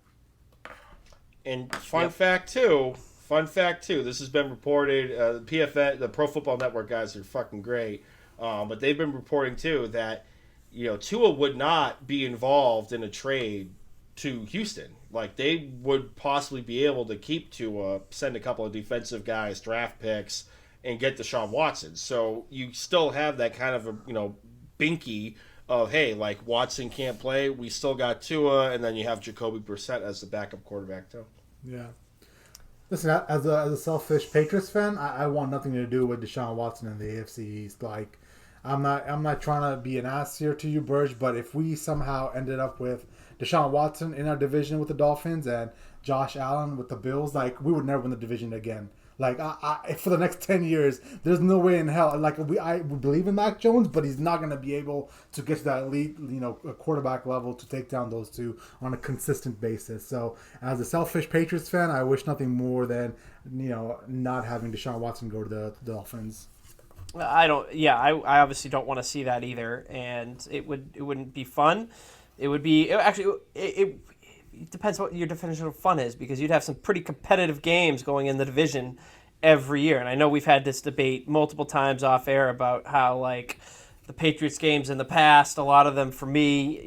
And fun fact too, this has been reported, PFN, the Pro Football Network guys are fucking great, but they've been reporting too that, Tua would not be involved in a trade to Houston. Like, they would possibly be able to keep Tua, send a couple of defensive guys, draft picks, and get Deshaun Watson. So you still have that kind of, binky of, hey, like, Watson can't play, we still got Tua, and then you have Jacoby Brissett as the backup quarterback too. Yeah. Listen, as a selfish Patriots fan, I want nothing to do with Deshaun Watson in the AFC East. Like, I'm not trying to be an ass here to you, Burge, but if we somehow ended up with Deshaun Watson in our division with the Dolphins and Josh Allen with the Bills, like, we would never win the division again. Like, I for the next 10 years, there's no way in hell. Like, I believe in Mac Jones, but he's not going to be able to get to that elite, quarterback level to take down those two on a consistent basis. So, as a selfish Patriots fan, I wish nothing more than, not having Deshaun Watson go to the Dolphins. I obviously don't want to see that either, and it wouldn't be fun. It would be it depends what your definition of fun is, because you'd have some pretty competitive games going in the division every year. And I know we've had this debate multiple times off air about how, like, the Patriots games in the past, a lot of them for me,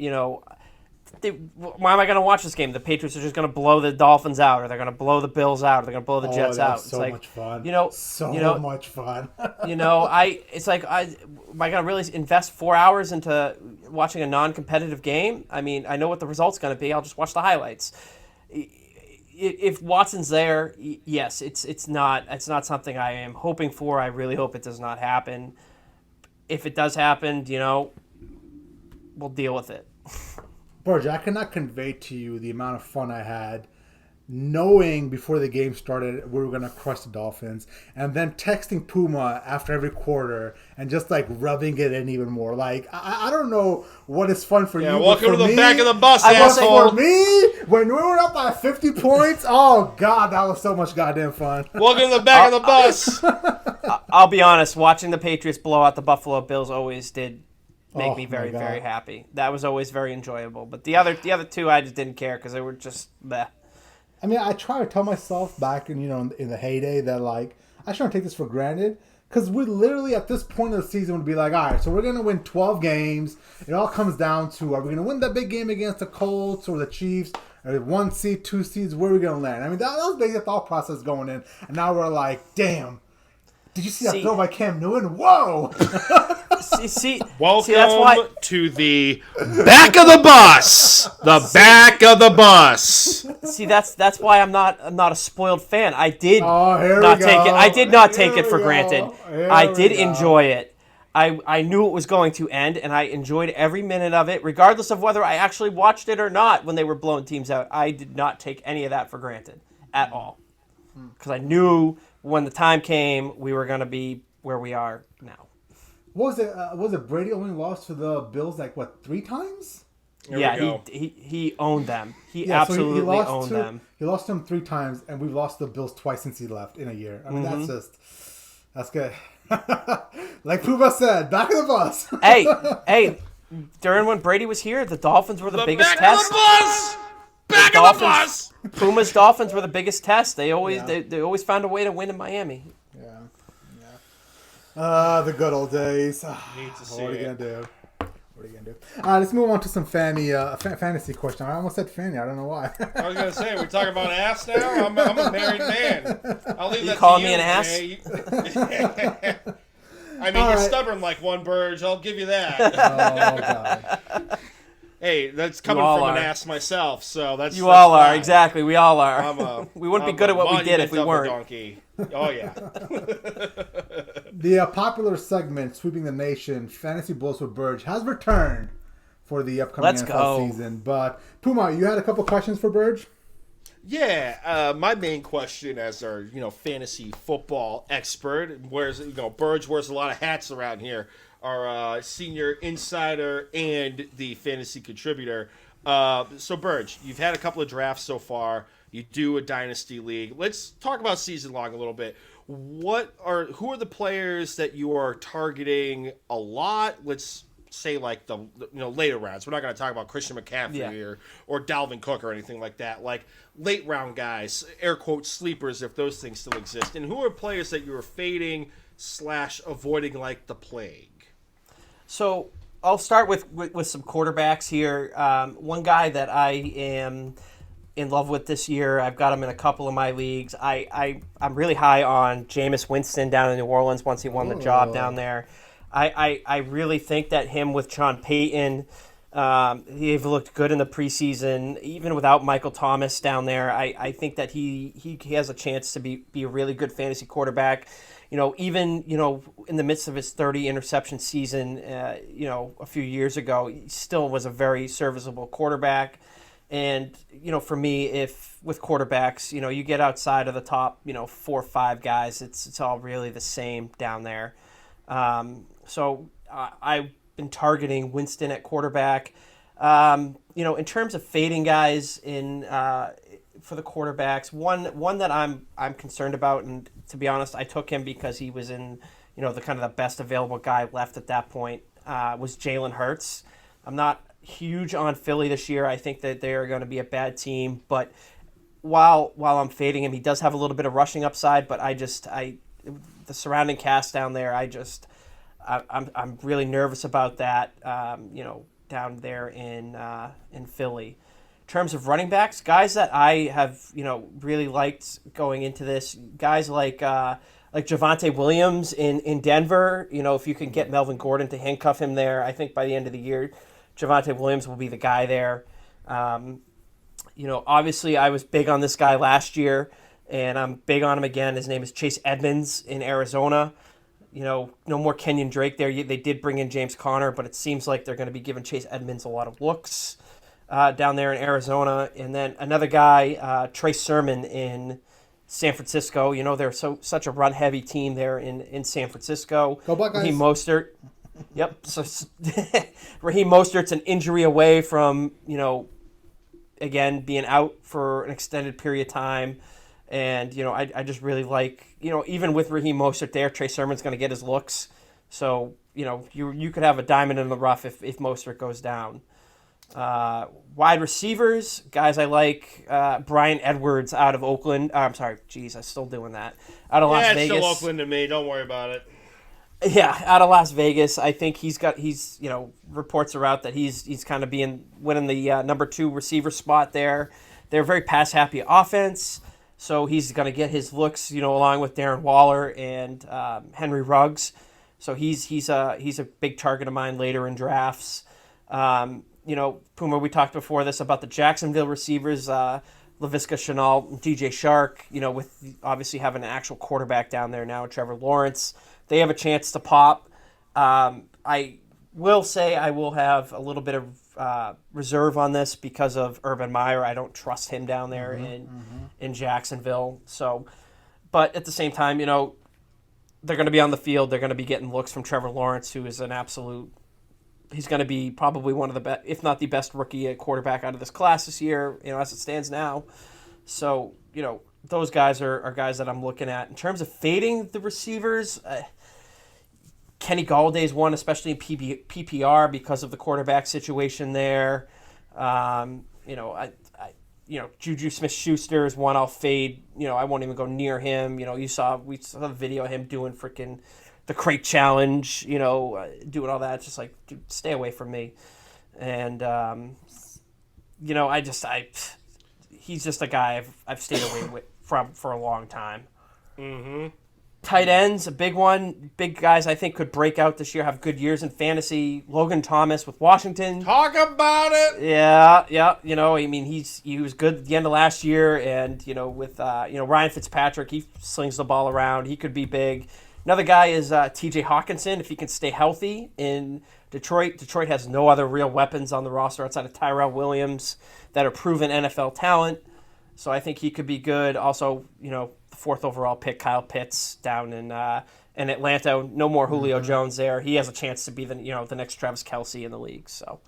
why am I going to watch this game? The Patriots are just going to blow the Dolphins out, or they're going to blow the Bills out, or they're going to blow the Jets out. So it's much fun. Much fun. Am I going to really invest 4 hours into watching a non-competitive game? I mean, I know what the result's going to be. I'll just watch the highlights. If Watson's there, yes, it's not something I am hoping for. I really hope it does not happen. If it does happen, we'll deal with it. Burge, I cannot convey to you the amount of fun I had knowing before the game started we were going to crush the Dolphins, and then texting Puma after every quarter and just, like, rubbing it in even more. Like, I don't know what is fun for you. Welcome to the me, back of the bus, asshole. For me, when we were up by 50 points, oh, God, that was so much goddamn fun. Welcome to the back of the bus. I'll be honest, watching the Patriots blow out the Buffalo Bills always did make me very, very happy. That was always very enjoyable. But the other two, I just didn't care because they were just bleh. I mean, I try to tell myself back in the heyday that, like, I shouldn't take this for granted, because we literally at this point of the season would be like, all right, so we're going to win 12 games. It all comes down to, are we going to win that big game against the Colts or the Chiefs? Or 1 seed, 2 seeds, where are we going to land? I mean, that was basically the thought process going in. And now we're like, damn, did you see that throw by Cam Newton? Whoa! Welcome to the back of the bus. The back of the bus. See, that's why I'm not a spoiled fan. I did not take it. I did not take it for granted. I did enjoy it. I knew it was going to end, and I enjoyed every minute of it, regardless of whether I actually watched it or not. When they were blowing teams out, I did not take any of that for granted at all, because I knew when the time came, we were going to be where we are now. Was it Brady only lost to the Bills 3 times? He owned them. He absolutely owned them. He lost to them 3 times, and we've lost the Bills twice since he left in a year. I mean, that's good. Like Puma said, back of the bus. hey, during when Brady was here, the Dolphins were the biggest test. Back of the bus. Puma's Dolphins were the biggest test. They always found a way to win in Miami. The good old days. What are you gonna do? All right, let's move on to some fantasy question. I almost said fanny. I don't know why. I was gonna say, we're talking about ass now. I'm a married man. I'll leave that calling to me you, an ass? I mean, you're stubborn like one, Burge. I'll give you that. Oh God. Hey, that's coming from an ass myself, so that's you all are fine. Exactly. We all are. We wouldn't be good at what we did if we weren't. Donkey. Oh yeah. The popular segment, Sweeping the Nation, Fantasy Bulls with Burge, has returned for the upcoming NFL season. But Puma, you had a couple questions for Burge? Yeah, my main question as our fantasy football expert, Burge wears a lot of hats around here. Our senior insider and the fantasy contributor. So Burge, you've had a couple of drafts so far. You do a dynasty league. Let's talk about season long a little bit. Who are the players that you are targeting a lot? Let's say like the later rounds. We're not going to talk about Christian McCaffrey or Dalvin Cook or anything like that. Like late round guys, air quote sleepers, if those things still exist. And who are players that you are fading / avoiding like the plague? So I'll start with some quarterbacks here. One guy that I am in love with this year, I've got him in a couple of my leagues. I'm really high on Jameis Winston down in New Orleans once he won the job down there. I really think that him with Sean Payton, they've looked good in the preseason, even without Michael Thomas down there. I think that he has a chance to be a really good fantasy quarterback. Even in the midst of his 30 interception season, a few years ago, he still was a very serviceable quarterback. And for me, if with quarterbacks, you get outside of the top, 4 or 5 guys, it's all really the same down there. So I've been targeting Winston at quarterback. In terms of fading guys for the quarterbacks, one that I'm concerned about, and to be honest, I took him because he was in the kind of the best available guy left at that point, was Jalen Hurts. I'm not huge on Philly this year. I think that they are going to be a bad team, but while I'm fading him, he does have a little bit of rushing upside. But the surrounding cast down there, I'm really nervous about that. Down there in Philly. In terms of running backs, guys that I have really liked going into this, guys like Javonte Williams in Denver. If you can get Melvin Gordon to handcuff him there, I think by the end of the year, Javonte Williams will be the guy there. Obviously I was big on this guy last year, and I'm big on him again. His name is Chase Edmonds in Arizona. No more Kenyon Drake there. They did bring in James Conner, but it seems like they're going to be giving Chase Edmonds a lot of looks down there in Arizona. And then another guy, Trey Sermon in San Francisco. They're such a run-heavy team there in San Francisco. Go Buckeyes. Raheem Mostert. Yep. So Raheem Mostert's an injury away from, again, being out for an extended period of time. And, I just really like, even with Raheem Mostert there, Trey Sermon's going to get his looks. So, you could have a diamond in the rough if Mostert goes down. Wide receivers, guys I like, Bryan Edwards out of Oakland. I'm still doing that. Out of Las Vegas. Yeah, it's still Oakland to me. Don't worry about it. Yeah, out of Las Vegas. I think reports are out that he's kind of winning the number 2 receiver spot there. They're a very pass-happy offense. So he's going to get his looks, along with Darren Waller and Henry Ruggs. So he's a big target of mine later in drafts. Puma, we talked before this about the Jacksonville receivers, Laviska Shenault, DJ Shark. With obviously having an actual quarterback down there now, Trevor Lawrence, they have a chance to pop. I will say I will have a little bit of reserve on this because of Urban Meyer. I don't trust him down there in Jacksonville. So, but at the same time, they're going to be on the field. They're going to be getting looks from Trevor Lawrence, who is an absolute. He's going to be probably one of the best, if not the best rookie quarterback out of this class this year, as it stands now. So, those guys are guys that I'm looking at. In terms of fading the receivers, Kenny Galladay's one, especially in PPR because of the quarterback situation there. Juju Smith-Schuster is one I'll fade. I won't even go near him. We saw the video of him doing freaking the crate challenge, doing all that. It's just like, dude, stay away from me. And, he's just a guy I've stayed away from for a long time. Mm-hmm. Tight ends, a big one. Big guys I think could break out this year, have good years in fantasy. Logan Thomas with Washington. Talk about it. Yeah. I mean, he was good at the end of last year, and with Ryan Fitzpatrick, he slings the ball around. He could be big. Another guy is T.J. Hawkinson, if he can stay healthy in Detroit. Detroit has no other real weapons on the roster outside of Tyrell Williams that are proven NFL talent. So I think he could be good. Also, the 4th overall pick, Kyle Pitts, down in Atlanta. No more Julio Jones there. He has a chance to be the next Travis Kelce in the league. So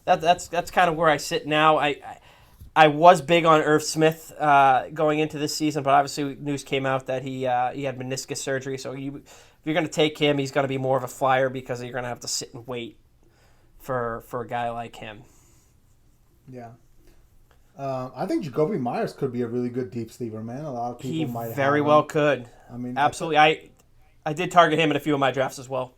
that's kind of where I sit now. I was big on Irv Smith going into this season, but obviously news came out that he had meniscus surgery. So if you're going to take him, he's going to be more of a flyer because you're going to have to sit and wait for a guy like him. Yeah. I think Jacoby Myers could be a really good deep sleeper, man. A lot of people might very well could. I mean, absolutely. I did target him in a few of my drafts as well.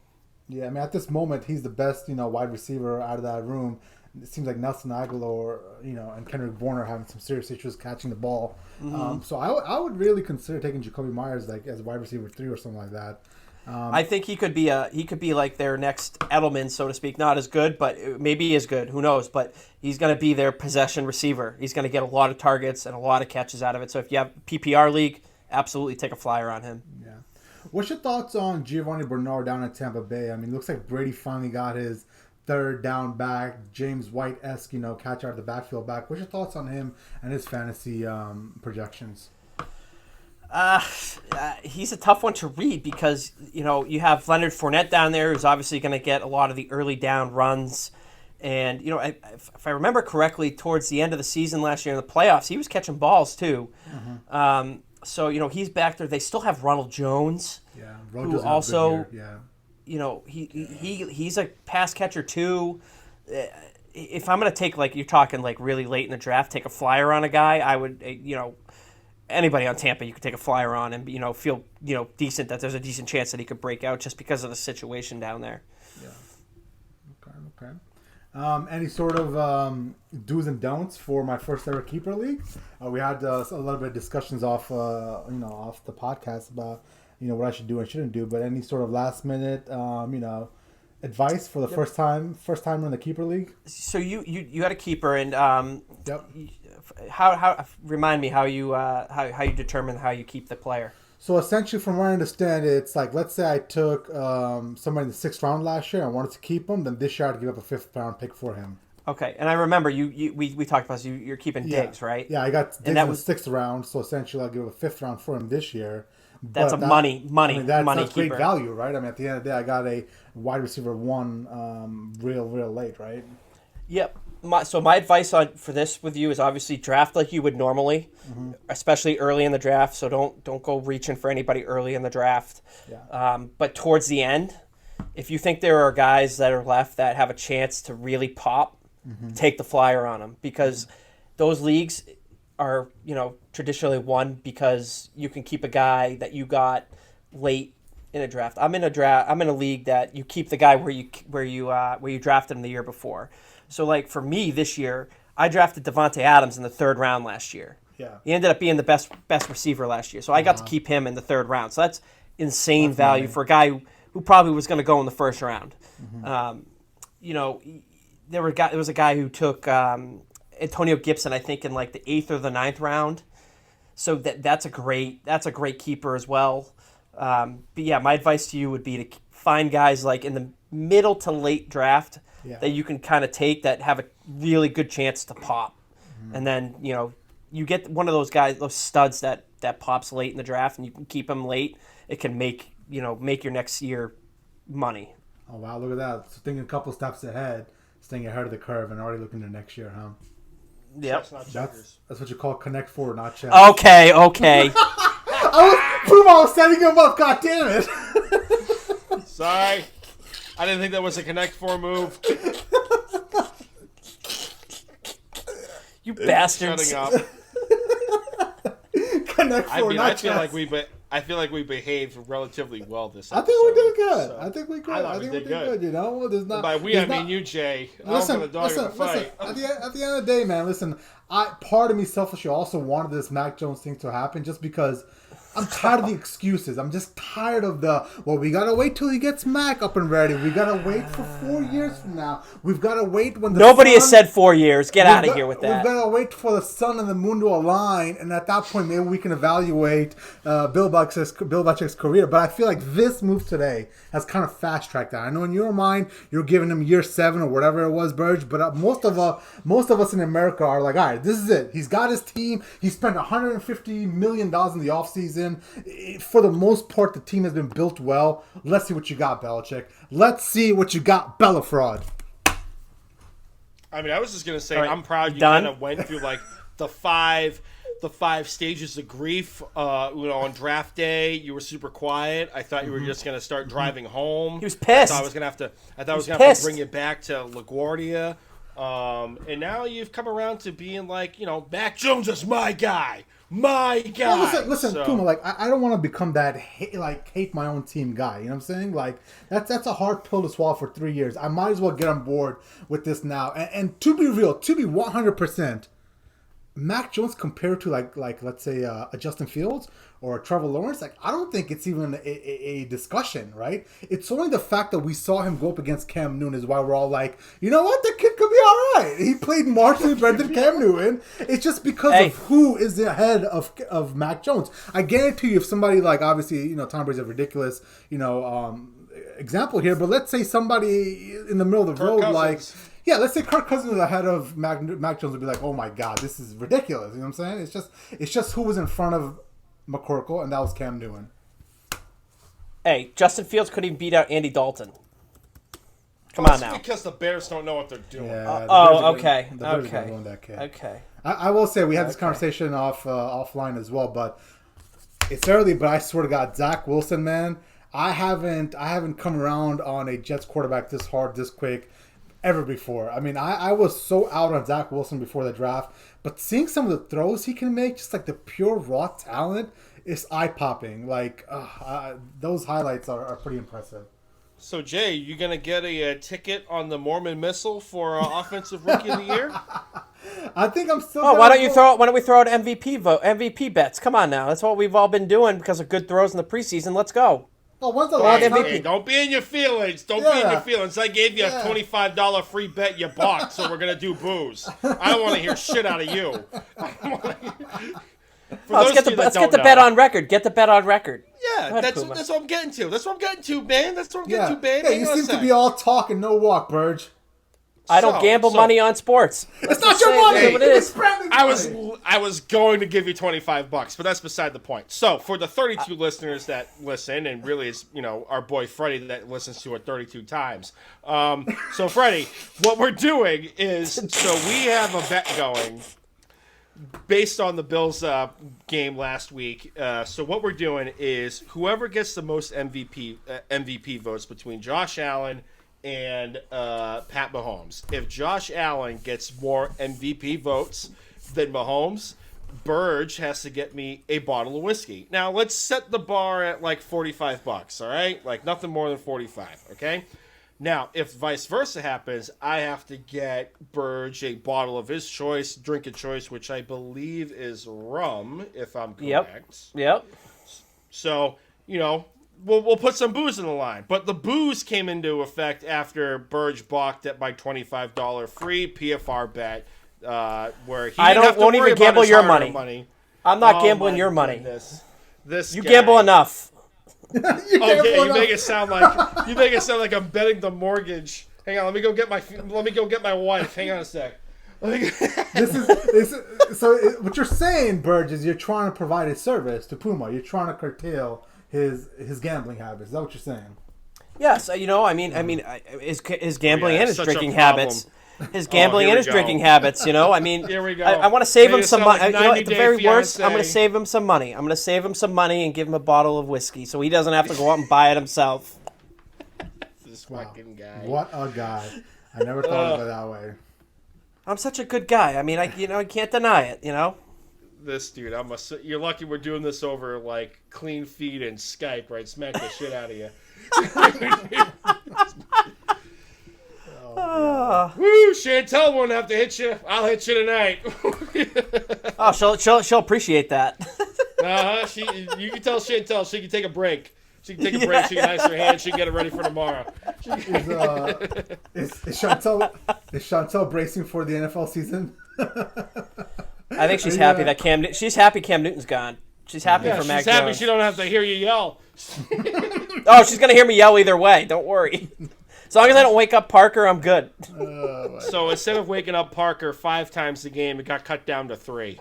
Yeah, I mean, at this moment, he's the best, wide receiver out of that room. It seems like Nelson Aguilar, and Kendrick Bourne are having some serious issues catching the ball. Mm-hmm. So I would really consider taking Jacoby Myers as wide receiver 3 or something like that. I think he could be like their next Edelman, so to speak. Not as good, but maybe as good. Who knows? But he's going to be their possession receiver. He's going to get a lot of targets and a lot of catches out of it. So if you have PPR league, absolutely take a flyer on him. Yeah. What's your thoughts on Giovanni Bernard down in Tampa Bay? I mean, it looks like Brady finally got his third down back, James White-esque, catch out of the backfield back. What's your thoughts on him and his fantasy projections? He's a tough one to read because, you have Leonard Fournette down there who's obviously going to get a lot of the early down runs. And, if I remember correctly, towards the end of the season last year in the playoffs, he was catching balls too. Mm-hmm. So, he's back there. They still have Ronald Jones, who also, he's a pass catcher too. If I'm going to take, you're talking really late in the draft, take a flyer on a guy, I would, anybody on Tampa you could take a flyer on and feel decent that there's a decent chance that he could break out just because of the situation down there. Yeah. Okay. Any sort of do's and don'ts for my first ever keeper league? We had a little bit of discussions off off the podcast about what I should do and shouldn't do. But any sort of last minute advice for the first time in the keeper league? So you had a keeper and yep. How remind me how you determine how you keep the player? So essentially, from what I understand, it's like, let's say I took somebody in the 6th round last year and I wanted to keep him, then this year I'd give up a 5th round pick for him. Okay, and I remember we talked about this, you're keeping Diggs, right? Yeah, I got Diggs in the 6th round, so essentially I'll give up a 5th round for him this year. That's money that's keeper. Great value, right? I mean, at the end of the day, I got a wide receiver 1 real late, right? Yep. So my advice for this with you is obviously draft like you would normally, mm-hmm. especially early in the draft. So don't go reaching for anybody early in the draft. Yeah. But towards the end, if you think there are guys that are left that have a chance to really pop, mm-hmm. take the flyer on them because those leagues are traditionally won because you can keep a guy that you got late in a draft. I'm in a league that you keep the guy where you drafted him the year before. So, for me this year, I drafted Devontae Adams in the 3rd round last year. Yeah. He ended up being the best receiver last year. So, I got to keep him in the 3rd round. So, that's insane value for a guy who probably was going to go in the 1st round. Mm-hmm. There was a guy who took Antonio Gibson, I think, in the 8th or the 9th round. So, that's a great keeper as well. But, yeah, my advice to you would be to find guys in the middle to late draft that you can kind of take that have a really good chance to pop. Mm-hmm. And then, you get one of those guys, those studs that pops late in the draft and you can keep them late. It can make your next year money. Oh, wow. Look at that. So thinking a couple steps ahead, staying ahead of the curve and already looking to next year, huh? Yep. That's what you call connect forward, not chess. Okay. Puma, I was setting him up. God damn it. Sorry. I didn't think that was a Connect 4 move. You bastards. Shutting up. Connect 4, not chess. I feel like we behaved relatively well this episode. I think we did good. So. I think we did good. There's not. By we, I mean you, Jay. Listen, At the end of the day, man. Listen, part of me selfishly also wanted this Mac Jones thing to happen, just because I'm tired of the excuses. I'm just tired of we gotta wait till he gets Mac up and ready. We gotta wait for 4 years from now. We've gotta wait when Nobody has said 4 years. Get out of here with that. We've gotta wait for the sun and the moon to align, and at that point, maybe we can evaluate Bill Belichick's career. But I feel like this move today has kind of fast-tracked that. I know in your mind, you're giving him year 7 or whatever it was, Burge, but most of us in America are like, all right, this is it. He's got his team. He spent $150 million in the offseason. For the most part, the team has been built well. Let's see what you got, Belichick. Let's see what you got, Bella Fraud. I mean, I was just going to say, right. I'm proud you Done? kind of went through, like, the five stages of grief. On draft day, you were super quiet. I thought you were just going to start driving home. He was pissed. I thought I was going to have to bring you back to LaGuardia. And now you've come around to being like, Mac Jones is my guy. My guy. Well, listen, Puma. Like, I don't want to become that hate my own team guy. You know what I'm saying? Like, that's a hard pill to swallow for 3 years. I might as well get on board with this now. And to be real, to be 100%, Mac Jones compared to like let's say a Justin Fields or a Trevor Lawrence, like I don't think it's even a discussion, right? It's only the fact that we saw him go up against Cam Newton is why we're all like, you know what, the kid could be all right. He played marginally better than Cam Newton. It's just because of who is ahead of Mac Jones. I guarantee you, if somebody like obviously Tom Brady's a ridiculous example here, but let's say somebody in the middle of the road like. Yeah, let's say Kirk Cousins ahead of Mac Jones would be like, oh my God, this is ridiculous. You know what I'm saying? It's just who was in front of McCorkle, and that was Cam Newton. Hey, Justin Fields couldn't even beat out Andy Dalton. Come on now. Because the Bears don't know what they're doing. Yeah, okay. The Bears are going that kid. Okay. I will say we had this conversation offline as well, but it's early. But I swear to God, Zach Wilson, man, I haven't come around on a Jets quarterback this hard, this quick. Ever before. I mean, I was so out on Zach Wilson before the draft, but seeing some of the throws he can make, just like the pure raw talent, is eye-popping. Like, those highlights are pretty impressive. So, Jay, you going to get a ticket on the Mormon Missile for Offensive Rookie of the Year? I think I'm still. Oh, why don't we throw out MVP bets? Come on now. That's what we've all been doing because of good throws in the preseason. Let's go. Oh, when's the last time? Hey, don't be in your feelings. Don't be in your feelings. I gave you a $25 free bet you bought, so we're going to do booze. I don't want to hear shit out of you. Let's get the bet on record. Get the bet on record. Yeah, that's what I'm getting to. That's what I'm getting to, man. That's what I'm getting to, babe. Yeah, you seem to be all talk and no walk, Burge. I don't gamble money on sports. It's not your money. What it is. I was going to give you $25, but that's beside the point. So for the 32 listeners that listen, and really it's our boy Freddie that listens to it 32 times. So Freddie, what we're doing is we have a bet going based on the Bills game last week. So what we're doing is whoever gets the most MVP votes between Josh Allen and Pat Mahomes. If Josh Allen gets more MVP votes than Mahomes, Burge has to get me a bottle of whiskey. Now, let's set the bar at like $45, all right? Like nothing more than 45, okay? Now, if vice versa happens, I have to get Burge a bottle of his choice, drink of choice, which I believe is rum, if I'm correct. Yep. So, We'll put some booze in the line. But the booze came into effect after Burge balked at my $25 free PFR bet, where he won't even gamble your money. I'm not gambling your money. This you guy. Gamble enough. You make it sound like I'm betting the mortgage. Hang on, let me go get my wife. Hang on a sec. So what you're saying, Burge, is you're trying to provide a service to Puma. You're trying to curtail his gambling habits. Is that what you're saying? Yes, his gambling and his drinking habits. His gambling and his drinking habits. I mean, here we go. I want to save him some money. Like at the very worst, I'm going to save him some money. I'm going to save him some money and give him a bottle of whiskey so he doesn't have to go out and buy it himself. This fucking guy. What a guy! I never thought of it that way. I'm such a good guy. I mean, I can't deny it. This dude, you're lucky we're doing this over like clean feed and Skype, right? Smack the shit out of you. Woo! Chantel won't have to hit you. I'll hit you tonight. Oh, she'll appreciate that. You can tell Chantel she can take a break. She can take a break. She can ice her hands. She can get it ready for tomorrow. Is Chantel bracing for the NFL season? I think she's happy that she's happy Cam Newton's gone. She's happy for Mac Jones. She's happy she don't have to hear you yell. Oh, she's gonna hear me yell either way. Don't worry. As long as I don't wake up Parker, I'm good. So instead of waking up Parker 5 times a game, it got cut down to 3.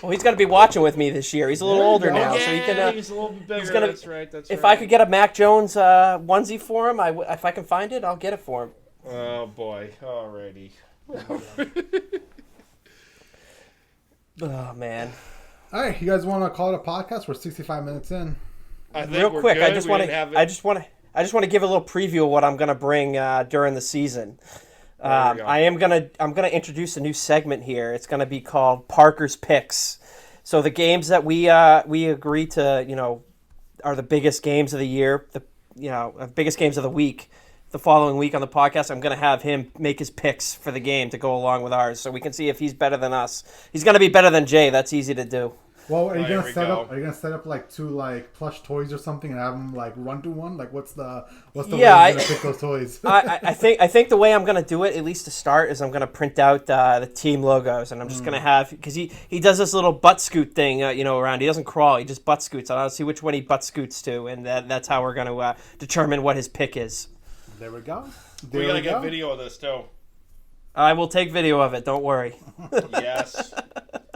Well, he's going to be watching with me this year. He's a little older now, Yeah, so he can. He's a little bit bigger. That's right. If I could get a Mac Jones onesie for him, if I can find it, I'll get it for him. Oh boy! Alrighty. Oh man! All right, you guys want to call it a podcast? We're 65 minutes in. Real quick, I just want to give a little preview of what I'm going to bring during the season. I'm gonna introduce a new segment here. It's gonna be called Parker's Picks. So the games that we agree to, are the biggest games of the year, biggest games of the week. The following week on the podcast, I'm gonna have him make his picks for the game to go along with ours, so we can see if he's better than us. He's gonna be better than Jay. That's easy to do. Well, are you gonna set up like 2 plush toys or something and have them run to one? What's the way you're gonna pick those toys? I think the way I'm gonna do it, at least to start, is I'm gonna print out the team logos, and I'm just gonna have, because he does this little butt scoot thing around. He doesn't crawl, he just butt scoots. I'll see which one he butt scoots to, and that's how we're gonna determine what his pick is. There we go. We gotta get video of this too. I will take video of it. Don't worry. Yes.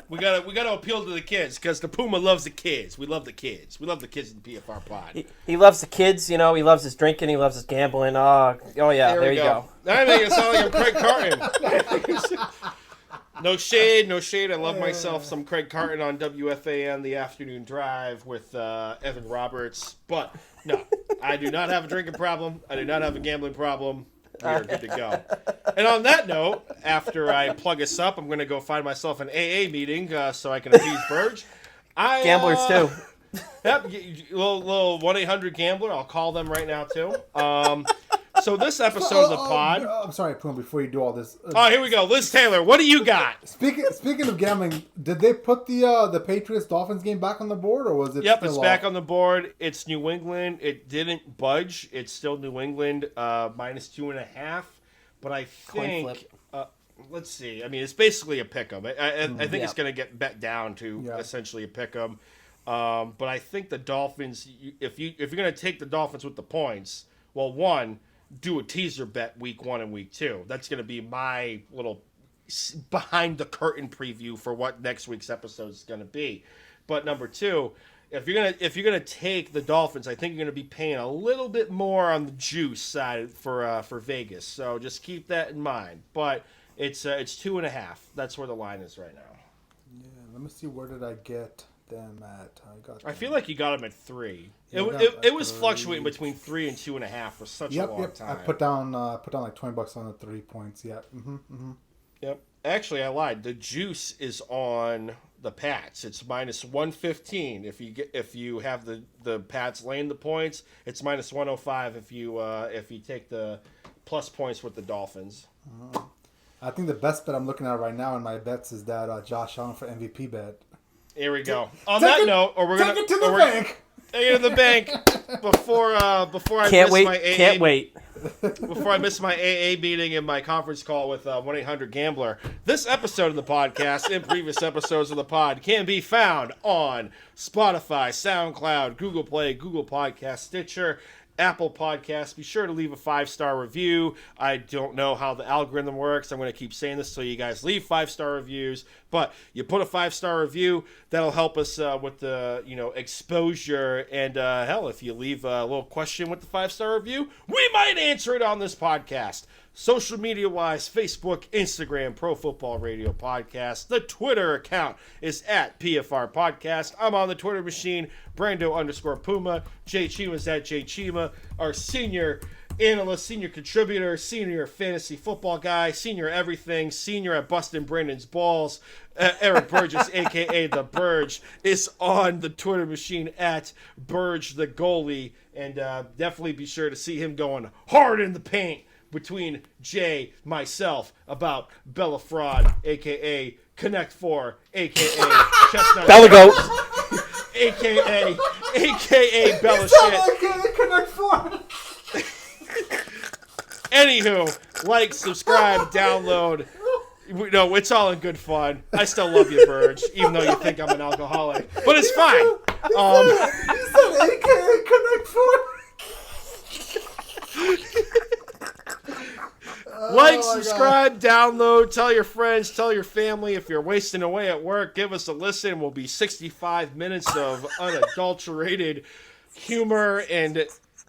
We gotta appeal to the kids because the Puma loves the kids. We love the kids. We love the kids in the PFR pod. He loves the kids. He loves his drinking. He loves his gambling. Oh yeah. There you go. I make it sound like I'm Craig Carton. No shade. I love myself some Craig Carton on WFAN The Afternoon Drive with Evan Roberts. But no, I do not have a drinking problem. I do not have a gambling problem. We are good to go. And on that note, after I plug us up, I'm going to go find myself an AA meeting so I can appease Burge. Gamblers too. Yep, little 1-800-GAMBLER. I'll call them right now too. So this episode of the pod. I'm sorry, Puma. Before you do all this. Here we go. Liz Taylor, what do you got? Speaking of gambling, did they put the Patriots Dolphins game back on the board, or was it? Yep, it's back on the board. It's New England. It didn't budge. It's still New England -2.5. But I think. Let's see. I mean, it's basically a pick'em. I think it's going to get bet down to essentially a pick'em. But I think the Dolphins. If you're going to take the Dolphins with the points, well, one. Do a teaser bet week 1 and week 2. That's going to be my little behind the curtain preview for what next week's episode is going to be. But number 2, if you're gonna take the Dolphins, I think you're going to be paying a little bit more on the juice side for Vegas. So just keep that in mind. But it's 2.5. That's where the line is right now. Yeah, let me see, where did I get them at? I feel like you got them at 3. It was fluctuating between 3 and 2.5 for such a long time. I put down like $20 on the 3 points. Yeah. Yep. Actually, I lied. The juice is on the Pats. It's -115 if you have the Pats laying the points. It's -105 if you take the plus points with the Dolphins. I think the best bet I'm looking at right now in my bets is that Josh Allen for MVP bet. Here we go. On that note, we're gonna take it to the bank. Take it to the bank before I can't miss wait. my AA. Can't wait. Before I miss my AA meeting and my conference call with 1-800-GAMBLER. This episode of the podcast and previous episodes of the pod can be found on Spotify, SoundCloud, Google Play, Google Podcast, Stitcher, Apple Podcasts. Be sure to leave a 5-star review. I don't know how the algorithm works. I'm going to keep saying this so you guys leave 5-star reviews. But you put a 5-star review, that'll help us with the exposure. And hell, if you leave a little question with the 5-star review, we might answer it on this podcast. Social media-wise, Facebook, Instagram, Pro Football Radio Podcast. The Twitter account is at PFR Podcast. I'm on the Twitter machine, Brando_Puma. Jay Cheema is at Jay Cheema. Our senior analyst, senior contributor, senior fantasy football guy, senior everything, senior at Bustin' Brandon's Balls. Eric Burgess, a.k.a. The Burge, is on the Twitter machine at Burge the Goalie. And definitely be sure to see him going hard in the paint between Jay, myself, about Bella Fraud, a.k.a. Connect 4, a.k.a. Chestnut. Bella Goat. AKA Bella You sound Shit. like Connect 4. Anywho, like, subscribe, download. No, it's all in good fun. I still love you, Burge, even though you think I'm an alcoholic. But it's fine. You said AKA Connect 4. Like, subscribe, download, tell your friends, tell your family. If you're wasting away at work, give us a listen. We'll be 65 minutes of unadulterated humor and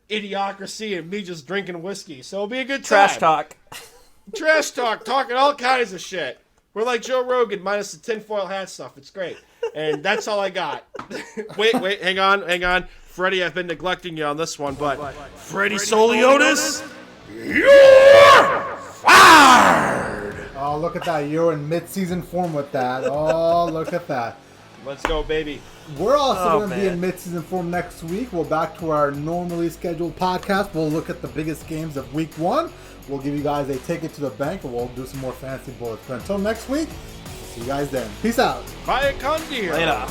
idiocracy and me just drinking whiskey. So it'll be a good time. Trash talk. Trash talk, talking all kinds of shit. We're like Joe Rogan minus the tinfoil hat stuff. It's great. And that's all I got. Wait, hang on. Freddie, I've been neglecting you on this one, but Freddie Soliotis, you're fired! Oh, look at that. You're in mid-season form with that. Oh, look at that. Let's go, baby. We're also going to be in mid-season form next week. We'll back to our normally scheduled podcast. We'll look at the biggest games of week 1. We'll give you guys a ticket to the bank, and we'll do some more fantasy bullets. But until next week, see you guys then. Peace out. Bye, Condir. Later.